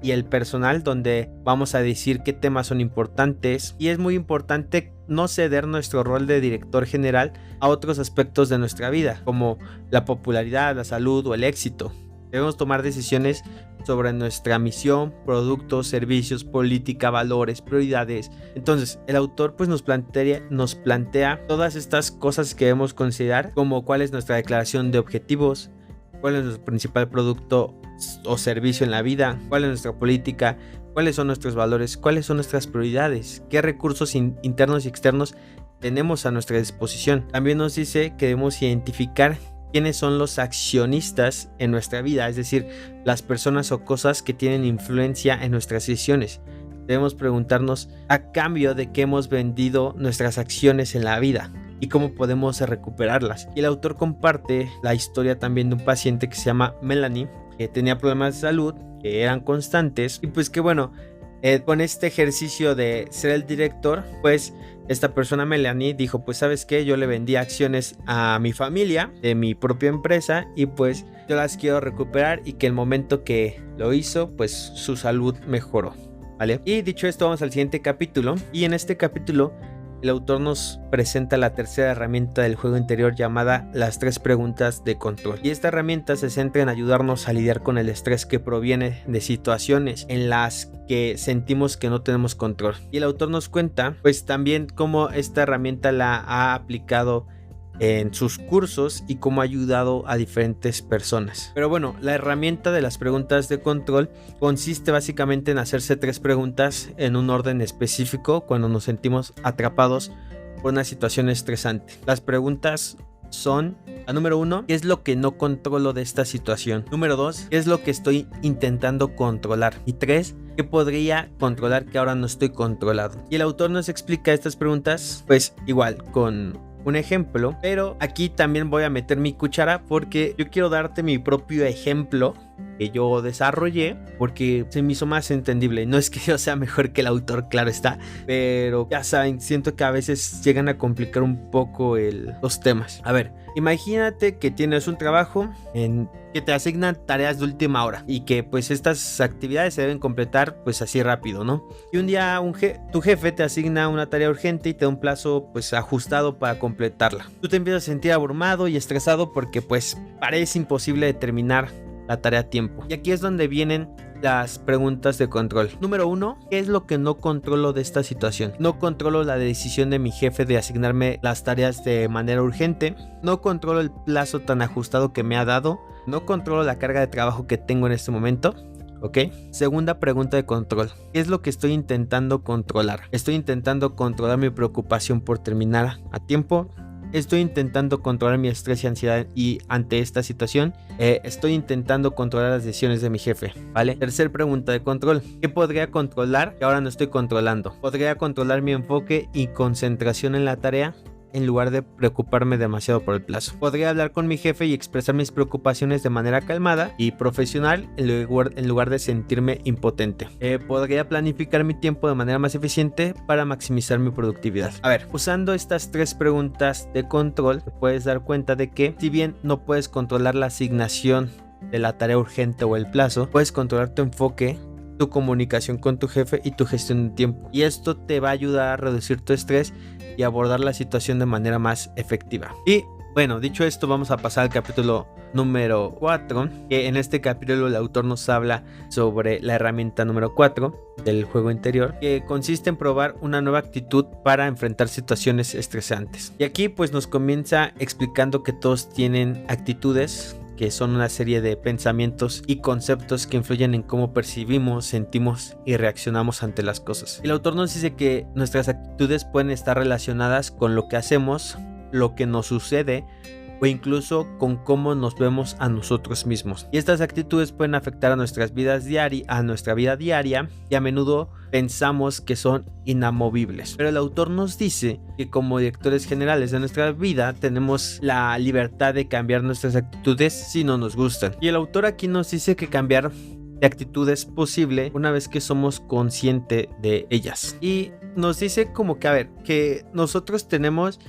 y el personal donde vamos a decir qué temas son importantes, y es muy importante no ceder nuestro rol de director general a otros aspectos de nuestra vida como la popularidad, la salud o el éxito. Debemos tomar decisiones sobre nuestra misión, productos, servicios, política, valores, prioridades. Entonces, el autor pues nos plantea todas estas cosas que debemos considerar, como cuál es nuestra declaración de objetivos, cuál es nuestro principal producto o servicio en la vida, cuál es nuestra política, cuáles son nuestros valores, cuáles son nuestras prioridades, qué recursos internos y externos tenemos a nuestra disposición. También nos dice que debemos identificar quiénes son los accionistas en nuestra vida, es decir, las personas o cosas que tienen influencia en nuestras decisiones. Debemos preguntarnos a cambio de qué hemos vendido nuestras acciones en la vida y cómo podemos recuperarlas. Y el autor comparte la historia también de un paciente que se llama Melanie, que tenía problemas de salud que eran constantes, y pues que bueno, con este ejercicio de ser el director, pues esta persona Melanie dijo, pues sabes qué, yo le vendí acciones a mi familia de mi propia empresa y pues yo las quiero recuperar, y que el momento que lo hizo pues su salud mejoró, ¿vale? Y dicho esto, vamos al siguiente capítulo, y en este capítulo el autor nos presenta la tercera herramienta del juego interior, llamada las 3 preguntas de control. Y esta herramienta se centra en ayudarnos a lidiar con el estrés que proviene de situaciones en las que sentimos que no tenemos control. Y el autor nos cuenta pues también cómo esta herramienta la ha aplicado en sus cursos y cómo ha ayudado a diferentes personas. Pero bueno, la herramienta de las preguntas de control consiste básicamente en hacerse 3 preguntas en un orden específico cuando nos sentimos atrapados por una situación estresante. Las preguntas son: la número 1, ¿qué es lo que no controlo de esta situación? Número 2, ¿qué es lo que estoy intentando controlar? Y 3, ¿qué podría controlar que ahora no estoy controlado? Y el autor nos explica estas preguntas pues igual con un ejemplo, pero aquí también voy a meter mi cuchara porque yo quiero darte mi propio ejemplo que yo desarrollé, porque se me hizo más entendible. No es que yo sea mejor que el autor, claro está, pero ya saben, siento que a veces llegan a complicar un poco los temas. A ver, imagínate que tienes un trabajo en que te asignan tareas de última hora y que pues estas actividades se deben completar pues así rápido, ¿no? Y un día tu jefe te asigna una tarea urgente y te da un plazo pues ajustado para completarla. Tú te empiezas a sentir abrumado y estresado porque pues parece imposible determinar la tarea a tiempo. Y aquí es donde vienen las preguntas de control. Número 1, ¿qué es lo que no controlo de esta situación? No controlo la decisión de mi jefe de asignarme las tareas de manera urgente. No controlo el plazo tan ajustado que me ha dado. No controlo la carga de trabajo que tengo en este momento. ¿Ok? Segunda pregunta de control. ¿Qué es lo que estoy intentando controlar? Estoy intentando controlar mi preocupación por terminar a tiempo. Estoy intentando controlar mi estrés y ansiedad y ante esta situación estoy intentando controlar las decisiones de mi jefe, ¿vale? Tercer pregunta de control. ¿Qué podría controlar que ahora no estoy controlando? ¿Podría controlar mi enfoque y concentración en la tarea en lugar de preocuparme demasiado por el plazo? ¿Podría hablar con mi jefe y expresar mis preocupaciones de manera calmada y profesional en lugar de sentirme impotente? ¿Podría planificar mi tiempo de manera más eficiente para maximizar mi productividad? A ver, usando estas tres preguntas de control, te puedes dar cuenta de que si bien no puedes controlar la asignación de la tarea urgente o el plazo, puedes controlar tu enfoque, tu comunicación con tu jefe y tu gestión de tiempo. Y esto te va a ayudar a reducir tu estrés y abordar la situación de manera más efectiva. Y bueno, dicho esto, vamos a pasar al capítulo número 4, que en este capítulo el autor nos habla sobre la herramienta número 4 del juego interior, que consiste en probar una nueva actitud para enfrentar situaciones estresantes. Y aquí pues nos comienza explicando que todos tienen actitudes que son una serie de pensamientos y conceptos que influyen en cómo percibimos, sentimos y reaccionamos ante las cosas. El autor nos dice que nuestras actitudes pueden estar relacionadas con lo que hacemos, lo que nos sucede o incluso con cómo nos vemos a nosotros mismos. Y estas actitudes pueden afectar a nuestra vida diaria y a menudo pensamos que son inamovibles. Pero el autor nos dice que como directores generales de nuestra vida tenemos la libertad de cambiar nuestras actitudes si no nos gustan. Y el autor aquí nos dice que cambiar de actitud es posible una vez que somos conscientes de ellas. Y nos dice como que, a ver, que nosotros tenemos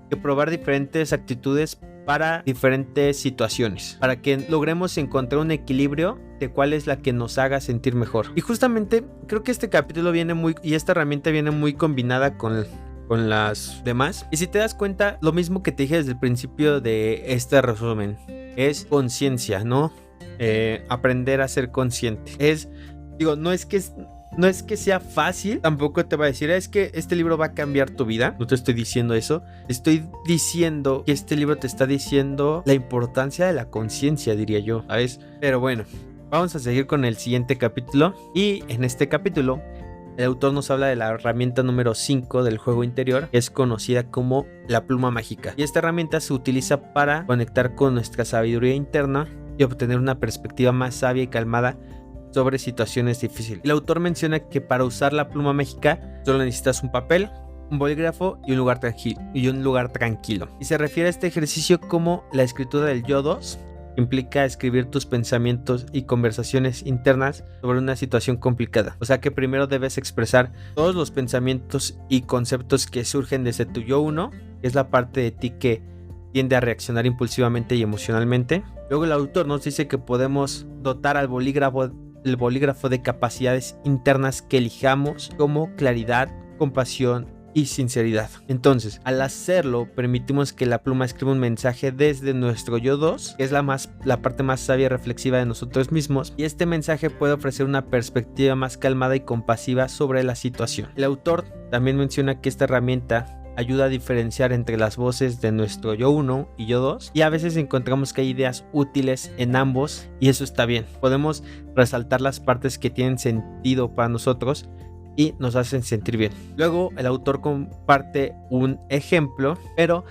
que probar diferentes actitudes para diferentes situaciones, para que logremos encontrar un equilibrio de cuál es la que nos haga sentir mejor. Y justamente creo que este capítulo y esta herramienta viene muy combinada con las demás. Y si te das cuenta, lo mismo que te dije desde el principio de este resumen es conciencia, ¿no? Aprender a ser consciente. No es que sea fácil, tampoco te va a decir es que este libro va a cambiar tu vida. No te estoy diciendo eso. Estoy diciendo que este libro te está diciendo la importancia de la conciencia, diría yo, ¿sabes? Pero bueno, vamos a seguir con el siguiente capítulo. Y en este capítulo, el autor nos habla de la herramienta número 5 del juego interior, que es conocida como la pluma mágica. Y esta herramienta se utiliza para conectar con nuestra sabiduría interna y obtener una perspectiva más sabia y calmada sobre situaciones difíciles. El autor menciona que para usar la pluma mágica solo necesitas un papel, un bolígrafo y un lugar tranquilo. Y se refiere a este ejercicio como la escritura del yo 2, que implica escribir tus pensamientos y conversaciones internas sobre una situación complicada. O sea que primero debes expresar todos los pensamientos y conceptos que surgen desde tu yo 1, que es la parte de ti que tiende a reaccionar impulsivamente y emocionalmente. Luego el autor nos dice que podemos dotar al bolígrafo de capacidades internas que elijamos, como claridad, compasión y sinceridad. Entonces, al hacerlo, permitimos que la pluma escriba un mensaje desde nuestro yo 2, que es la parte más sabia y reflexiva de nosotros mismos, y este mensaje puede ofrecer una perspectiva más calmada y compasiva sobre la situación. El autor también menciona que esta herramienta ayuda a diferenciar entre las voces de nuestro yo 1 y yo 2, y a veces encontramos que hay ideas útiles en ambos y eso está bien. Podemos resaltar las partes que tienen sentido para nosotros y nos hacen sentir bien. Luego el autor comparte un ejemplo, pero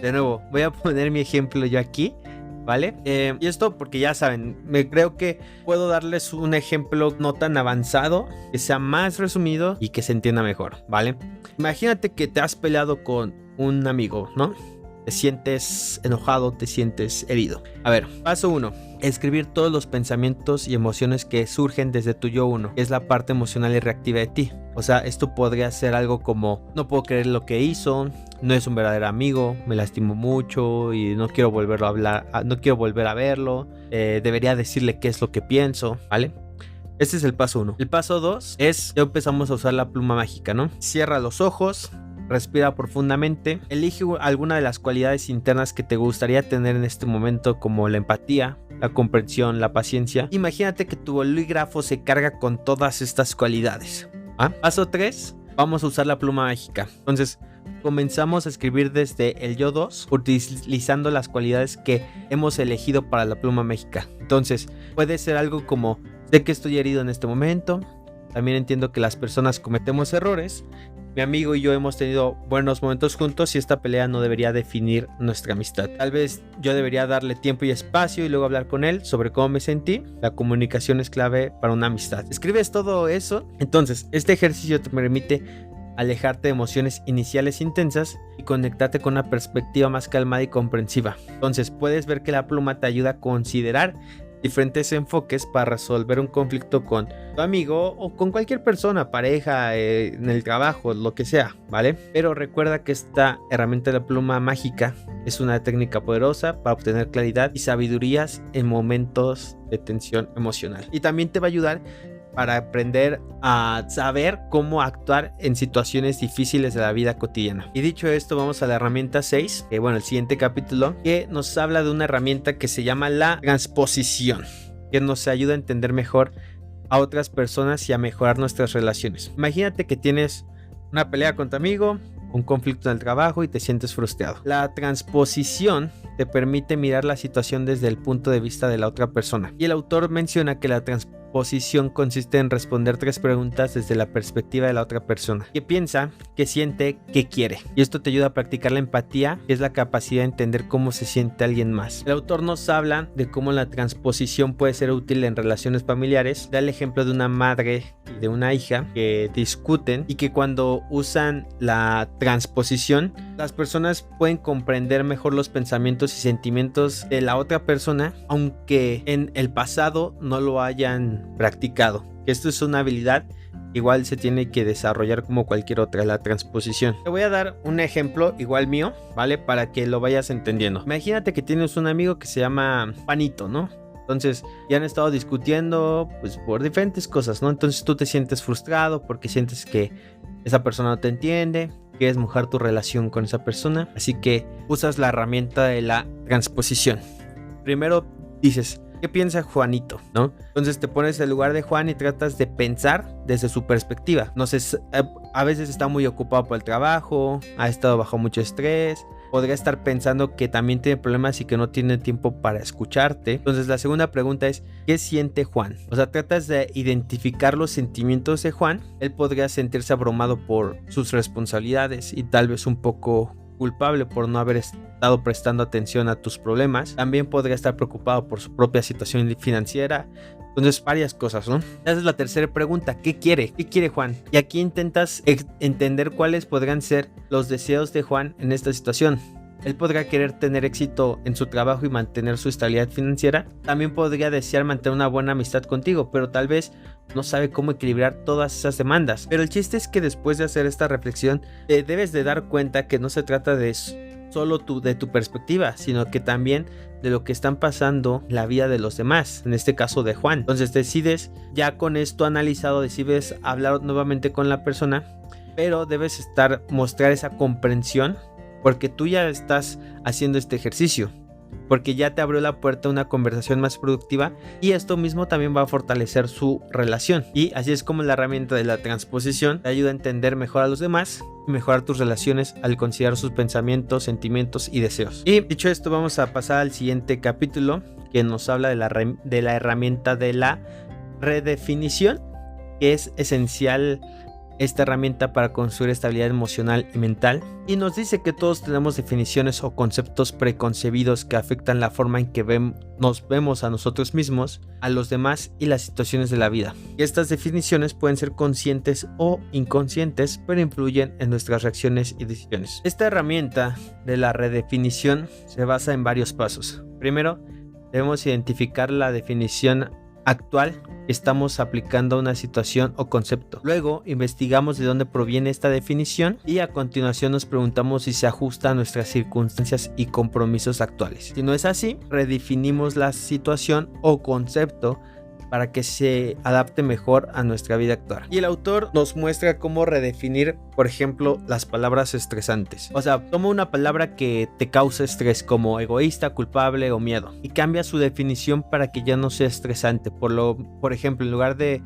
de nuevo voy a poner mi ejemplo yo aquí, ¿vale? Y esto porque ya saben, creo que puedo darles un ejemplo no tan avanzado, que sea más resumido y que se entienda mejor, ¿vale? Imagínate que te has peleado con un amigo, ¿no? te sientes enojado, te sientes herido. A ver, paso 1. Escribir todos los pensamientos y emociones que surgen desde tu yo 1, que es la parte emocional y reactiva de ti. O sea, esto podría ser algo como: no puedo creer lo que hizo, no es un verdadero amigo, me lastimó mucho y no quiero volverlo a hablar, no quiero volver a verlo, debería decirle qué es lo que pienso, ¿vale? Este es el paso 1. El paso 2 es, ya empezamos a usar la pluma mágica, ¿no? Cierra los ojos, respira profundamente, elige alguna de las cualidades internas que te gustaría tener en este momento, como la empatía, la comprensión, la paciencia. Imagínate que tu bolígrafo se carga con todas estas cualidades. Paso 3, vamos a usar la pluma mágica. Entonces, comenzamos a escribir desde el yo 2, utilizando las cualidades que hemos elegido para la pluma mágica. Entonces, puede ser algo como: sé que estoy herido en este momento, también entiendo que las personas cometemos errores, mi amigo y yo hemos tenido buenos momentos juntos y esta pelea no debería definir nuestra amistad. Tal vez yo debería darle tiempo y espacio y luego hablar con él sobre cómo me sentí. La comunicación es clave para una amistad. Escribes todo eso. Entonces, este ejercicio te permite alejarte de emociones iniciales intensas y conectarte con una perspectiva más calmada y comprensiva. Entonces, puedes ver que la pluma te ayuda a considerar diferentes enfoques para resolver un conflicto con tu amigo o con cualquier persona, pareja, en el trabajo, lo que sea, ¿vale? Pero recuerda que esta herramienta de la pluma mágica es una técnica poderosa para obtener claridad y sabidurías en momentos de tensión emocional. Y también te va a ayudar para aprender a saber cómo actuar en situaciones difíciles de la vida cotidiana. Y dicho esto, vamos a la herramienta 6, que el siguiente capítulo, que nos habla de una herramienta que se llama la transposición, que nos ayuda a entender mejor a otras personas y a mejorar nuestras relaciones. Imagínate que tienes una pelea con tu amigo, un conflicto en el trabajo y te sientes frustrado. La transposición te permite mirar la situación desde el punto de vista de la otra persona. Y el autor menciona que la transposición consiste en responder 3 preguntas desde la perspectiva de la otra persona: ¿qué piensa? ¿Qué siente? ¿Qué quiere? Y esto te ayuda a practicar la empatía, que es la capacidad de entender cómo se siente alguien más. El autor nos habla de cómo la transposición puede ser útil en relaciones familiares. Da el ejemplo de una madre y de una hija que discuten y que cuando usan la transposición, las personas pueden comprender mejor los pensamientos y sentimientos de la otra persona, aunque en el pasado no lo hayan practicado. Esto es una habilidad que igual se tiene que desarrollar como cualquier otra, la transposición. Te voy a dar un ejemplo igual mío, ¿vale? Para que lo vayas entendiendo. Imagínate que tienes un amigo que se llama Juanito, ¿no? Entonces ya han estado discutiendo pues por diferentes cosas, ¿no? Entonces tú te sientes frustrado porque sientes que esa persona no te entiende, quieres mejorar tu relación con esa persona, así que usas la herramienta de la transposición. Primero dices: ¿qué piensa Juanito? ¿No? Entonces te pones en el lugar de Juan y tratas de pensar desde su perspectiva. No sé, a veces está muy ocupado por el trabajo, ha estado bajo mucho estrés, podría estar pensando que también tiene problemas y que no tiene tiempo para escucharte. Entonces la segunda pregunta es: ¿qué siente Juan? O sea, tratas de identificar los sentimientos de Juan. Él podría sentirse abrumado por sus responsabilidades y tal vez un poco culpable por no haber estado prestando atención a tus problemas. También podría estar preocupado por su propia situación financiera. Entonces, varias cosas, ¿no? Esa es la tercera pregunta: ¿qué quiere? ¿Qué quiere Juan? Y aquí intentas entender cuáles podrían ser los deseos de Juan en esta situación. Él podría querer tener éxito en su trabajo y mantener su estabilidad financiera. También podría desear mantener una buena amistad contigo, pero tal vez no sabe cómo equilibrar todas esas demandas. Pero el chiste es que después de hacer esta reflexión, te debes de dar cuenta que no se trata de solo de tu perspectiva, sino que también de lo que están pasando en la vida de los demás, en este caso de Juan. Entonces decides, ya con esto analizado, decides hablar nuevamente con la persona, pero debes mostrar esa comprensión, porque tú ya estás haciendo este ejercicio, porque ya te abrió la puerta a una conversación más productiva y esto mismo también va a fortalecer su relación. Y así es como la herramienta de la transposición te ayuda a entender mejor a los demás y mejorar tus relaciones al considerar sus pensamientos, sentimientos y deseos. Y dicho esto, vamos a pasar al siguiente capítulo, que nos habla de la herramienta de la redefinición, que es esencial esta herramienta para construir estabilidad emocional y mental, y nos dice que todos tenemos definiciones o conceptos preconcebidos que afectan la forma en que nos vemos a nosotros mismos, a los demás y las situaciones de la vida. Y estas definiciones pueden ser conscientes o inconscientes, pero influyen en nuestras reacciones y decisiones. Esta herramienta de la redefinición se basa en varios pasos. Primero, debemos identificar la definición actual que estamos aplicando a una situación o concepto. Luego, investigamos de dónde proviene esta definición y a continuación nos preguntamos si se ajusta a nuestras circunstancias y compromisos actuales. Si no es así, redefinimos la situación o concepto para que se adapte mejor a nuestra vida actual. Y el autor nos muestra cómo redefinir, por ejemplo, las palabras estresantes. O sea, toma una palabra que te causa estrés como egoísta, culpable o miedo y cambia su definición para que ya no sea estresante. Por ejemplo, en lugar de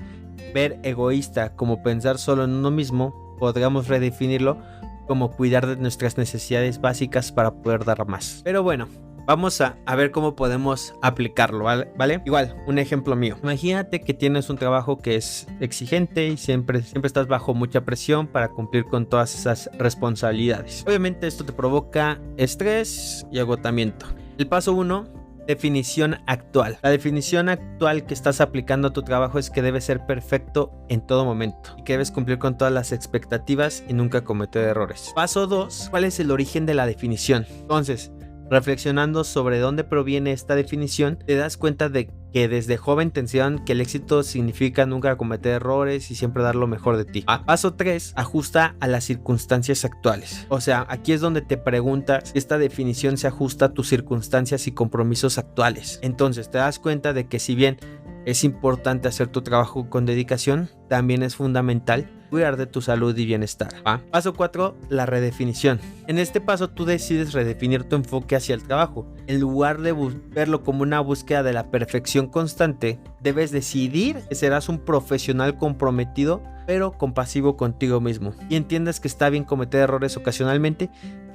ver egoísta como pensar solo en uno mismo, podríamos redefinirlo como cuidar de nuestras necesidades básicas para poder dar más. Pero bueno, vamos a ver cómo podemos aplicarlo, ¿vale? Igual, un ejemplo mío. Imagínate que tienes un trabajo que es exigente y siempre estás bajo mucha presión para cumplir con todas esas responsabilidades. Obviamente esto te provoca estrés y agotamiento. El paso 1, definición actual. La definición actual que estás aplicando a tu trabajo es que debe ser perfecto en todo momento y que debes cumplir con todas las expectativas y nunca cometer errores. Paso 2, ¿cuál es el origen de la definición? Entonces, reflexionando sobre dónde proviene esta definición, te das cuenta de que desde joven te enseñaron que el éxito significa nunca cometer errores y siempre dar lo mejor de ti. Paso 3, ajusta a las circunstancias actuales. O sea, aquí es donde te preguntas si esta definición se ajusta a tus circunstancias y compromisos actuales. Entonces te das cuenta de que si bien es importante hacer tu trabajo con dedicación, también es fundamental cuidar de tu salud y bienestar. Paso 4, la redefinición. En este paso tú decides redefinir tu enfoque hacia el trabajo. En lugar de verlo como una búsqueda de la perfección constante, debes decidir que serás un profesional comprometido pero compasivo contigo mismo y entiendas que está bien cometer errores ocasionalmente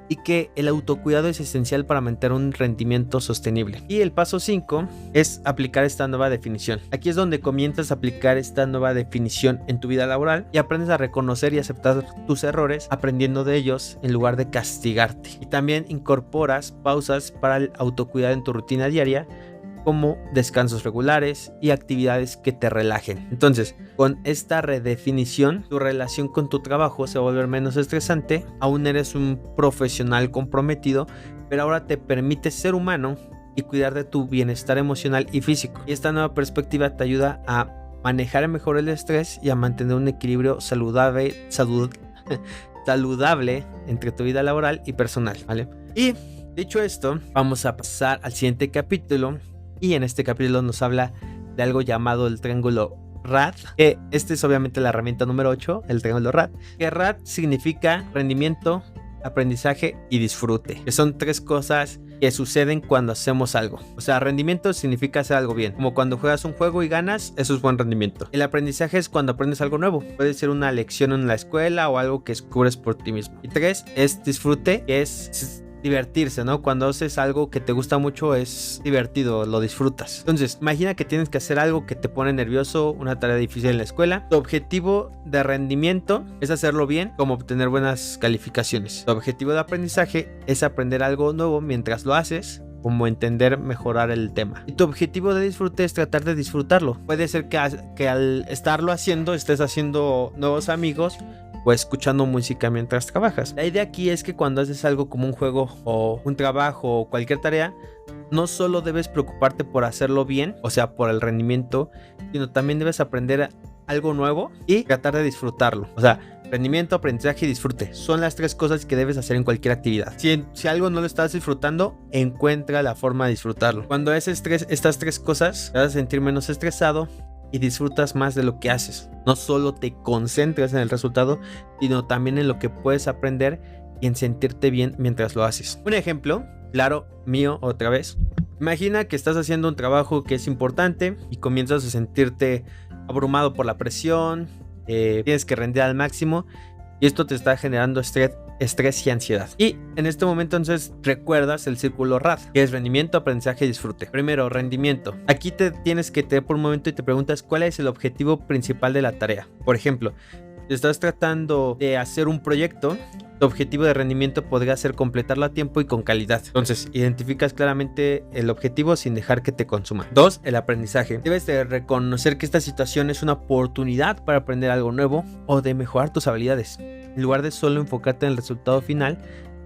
y que el autocuidado es esencial para mantener un rendimiento sostenible. Y el paso 5 es aplicar esta nueva definición. Aquí es donde comienzas a aplicar esta nueva definición en tu vida laboral y aprendes a reconocer y aceptar tus errores, aprendiendo de ellos en lugar de castigarte. Y también incorporas pausas para el autocuidado en tu rutina diaria, como descansos regulares y actividades que te relajen. Entonces, con esta redefinición, tu relación con tu trabajo se va a volver menos estresante, aún eres un profesional comprometido, pero ahora te permite ser humano y cuidar de tu bienestar emocional y físico. Y esta nueva perspectiva te ayuda a manejar mejor el estrés y a mantener un equilibrio saludable entre tu vida laboral y personal, ¿vale? Y dicho esto, vamos a pasar al siguiente capítulo. Y en este capítulo nos habla de algo llamado el triángulo RAD, que este es obviamente la herramienta número 8, el triángulo RAD, que RAD significa rendimiento, aprendizaje y disfrute, que son tres cosas que suceden cuando hacemos algo. O sea, rendimiento significa hacer algo bien, como cuando juegas un juego y ganas, eso es buen rendimiento. El aprendizaje es cuando aprendes algo nuevo, puede ser una lección en la escuela o algo que descubres por ti mismo. Y 3 es disfrute, que es divertirse, ¿no? Cuando haces algo que te gusta mucho es divertido, lo disfrutas. Entonces, imagina que tienes que hacer algo que te pone nervioso, una tarea difícil en la escuela. Tu objetivo de rendimiento es hacerlo bien, como obtener buenas calificaciones. Tu objetivo de aprendizaje es aprender algo nuevo mientras lo haces, como entender, mejorar el tema. Y tu objetivo de disfrute es tratar de disfrutarlo. Puede ser que al estarlo haciendo, estés haciendo nuevos amigos o escuchando música mientras trabajas. La idea aquí es que cuando haces algo como un juego o un trabajo o cualquier tarea, no solo debes preocuparte por hacerlo bien, o sea, por el rendimiento, sino también debes aprender algo nuevo y tratar de disfrutarlo. O sea, rendimiento, aprendizaje y disfrute son las tres cosas que debes hacer en cualquier actividad. Si algo no lo estás disfrutando, encuentra la forma de disfrutarlo. Cuando haces estas tres cosas, te vas a sentir menos estresado y disfrutas más de lo que haces. No solo te concentras en el resultado, sino también en lo que puedes aprender y en sentirte bien mientras lo haces. Un ejemplo claro mío otra vez. Imagina que estás haciendo un trabajo que es importante y comienzas a sentirte abrumado por la presión, tienes que rendir al máximo y esto te está generando estrés y ansiedad. Y en este momento entonces recuerdas el círculo RAD, que es rendimiento, aprendizaje y disfrute. Primero, rendimiento. Aquí te tienes que tener por un momento y te preguntas cuál es el objetivo principal de la tarea. Por ejemplo, Si estás tratando de hacer un proyecto, tu objetivo de rendimiento podría ser completarlo a tiempo y con calidad. Entonces, identificas claramente el objetivo sin dejar que te consuma. 2. El aprendizaje. Debes de reconocer que esta situación es una oportunidad para aprender algo nuevo o de mejorar tus habilidades. En lugar de solo enfocarte en el resultado final,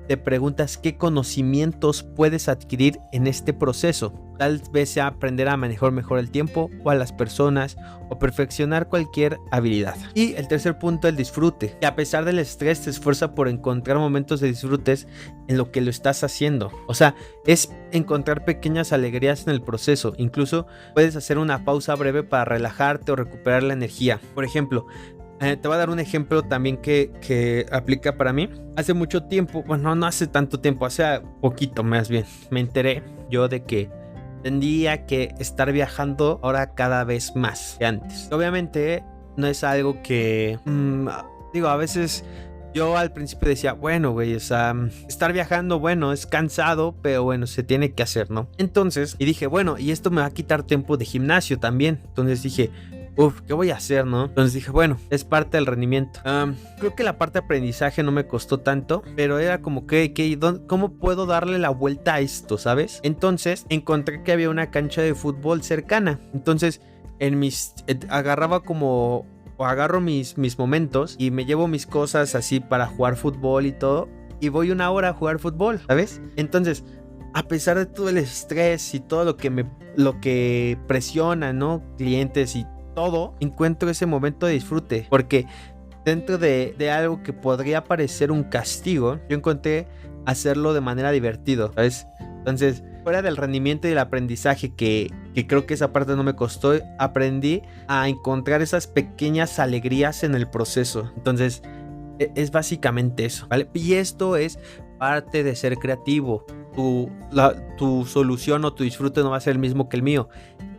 te preguntas qué conocimientos puedes adquirir en este proceso. Tal vez sea aprender a manejar mejor el tiempo o a las personas o perfeccionar cualquier habilidad. Y el tercer punto, el disfrute. Que a pesar del estrés te esfuerza por encontrar momentos de disfrutes en lo que lo estás haciendo. O sea, es encontrar pequeñas alegrías en el proceso. Incluso puedes hacer una pausa breve para relajarte o recuperar la energía. Por ejemplo, te voy a dar un ejemplo también que aplica para mí. Hace mucho tiempo, bueno, no hace tanto tiempo, hace poquito más bien, me enteré yo de que tendría que estar viajando ahora cada vez más que antes. Obviamente no es algo que, digo, a veces yo al principio decía, bueno, güey, o sea, estar viajando, bueno, es cansado, pero bueno, se tiene que hacer, ¿no? Entonces, y dije, bueno, y esto me va a quitar tiempo de gimnasio también. Entonces dije, ¿qué voy a hacer, no? Entonces dije, bueno, es parte del rendimiento. Creo que la parte de aprendizaje no me costó tanto, pero era como que ¿cómo puedo darle la vuelta a esto, sabes? Entonces encontré que había una cancha de fútbol cercana. Entonces agarraba como, o agarro mis momentos y me llevo mis cosas así para jugar fútbol y todo, y voy una hora a jugar fútbol, ¿sabes? Entonces, a pesar de todo el estrés y todo lo que presiona, ¿no? Clientes y todo, encuentro ese momento de disfrute, porque dentro de algo que podría parecer un castigo, yo encontré hacerlo de manera divertida, ¿sabes? Entonces, fuera del rendimiento y el aprendizaje, que creo que esa parte no me costó, aprendí a encontrar esas pequeñas alegrías en el proceso. Entonces, es básicamente eso, ¿vale? Y esto es parte de ser creativo. Tu solución o tu disfrute no va a ser el mismo que el mío.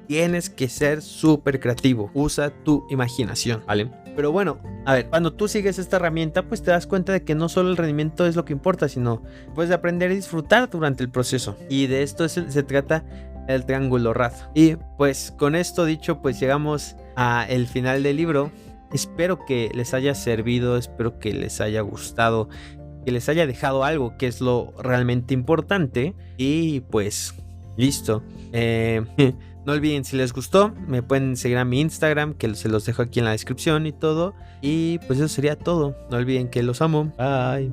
Tienes que ser súper creativo. Usa tu imaginación, ¿vale? Pero bueno, a ver, cuando tú sigues esta herramienta, pues te das cuenta de que no solo el rendimiento es lo que importa, sino puedes aprender a disfrutar durante el proceso. Y de esto se trata el triángulo raso. Y pues con esto dicho, pues llegamos al final del libro. Espero que les haya servido, espero que les haya gustado, que les haya dejado algo, que es lo realmente importante. Y pues, listo. No olviden, si les gustó, me pueden seguir a mi Instagram, que se los dejo aquí en la descripción y todo. Y pues eso sería todo. No olviden que los amo. Bye.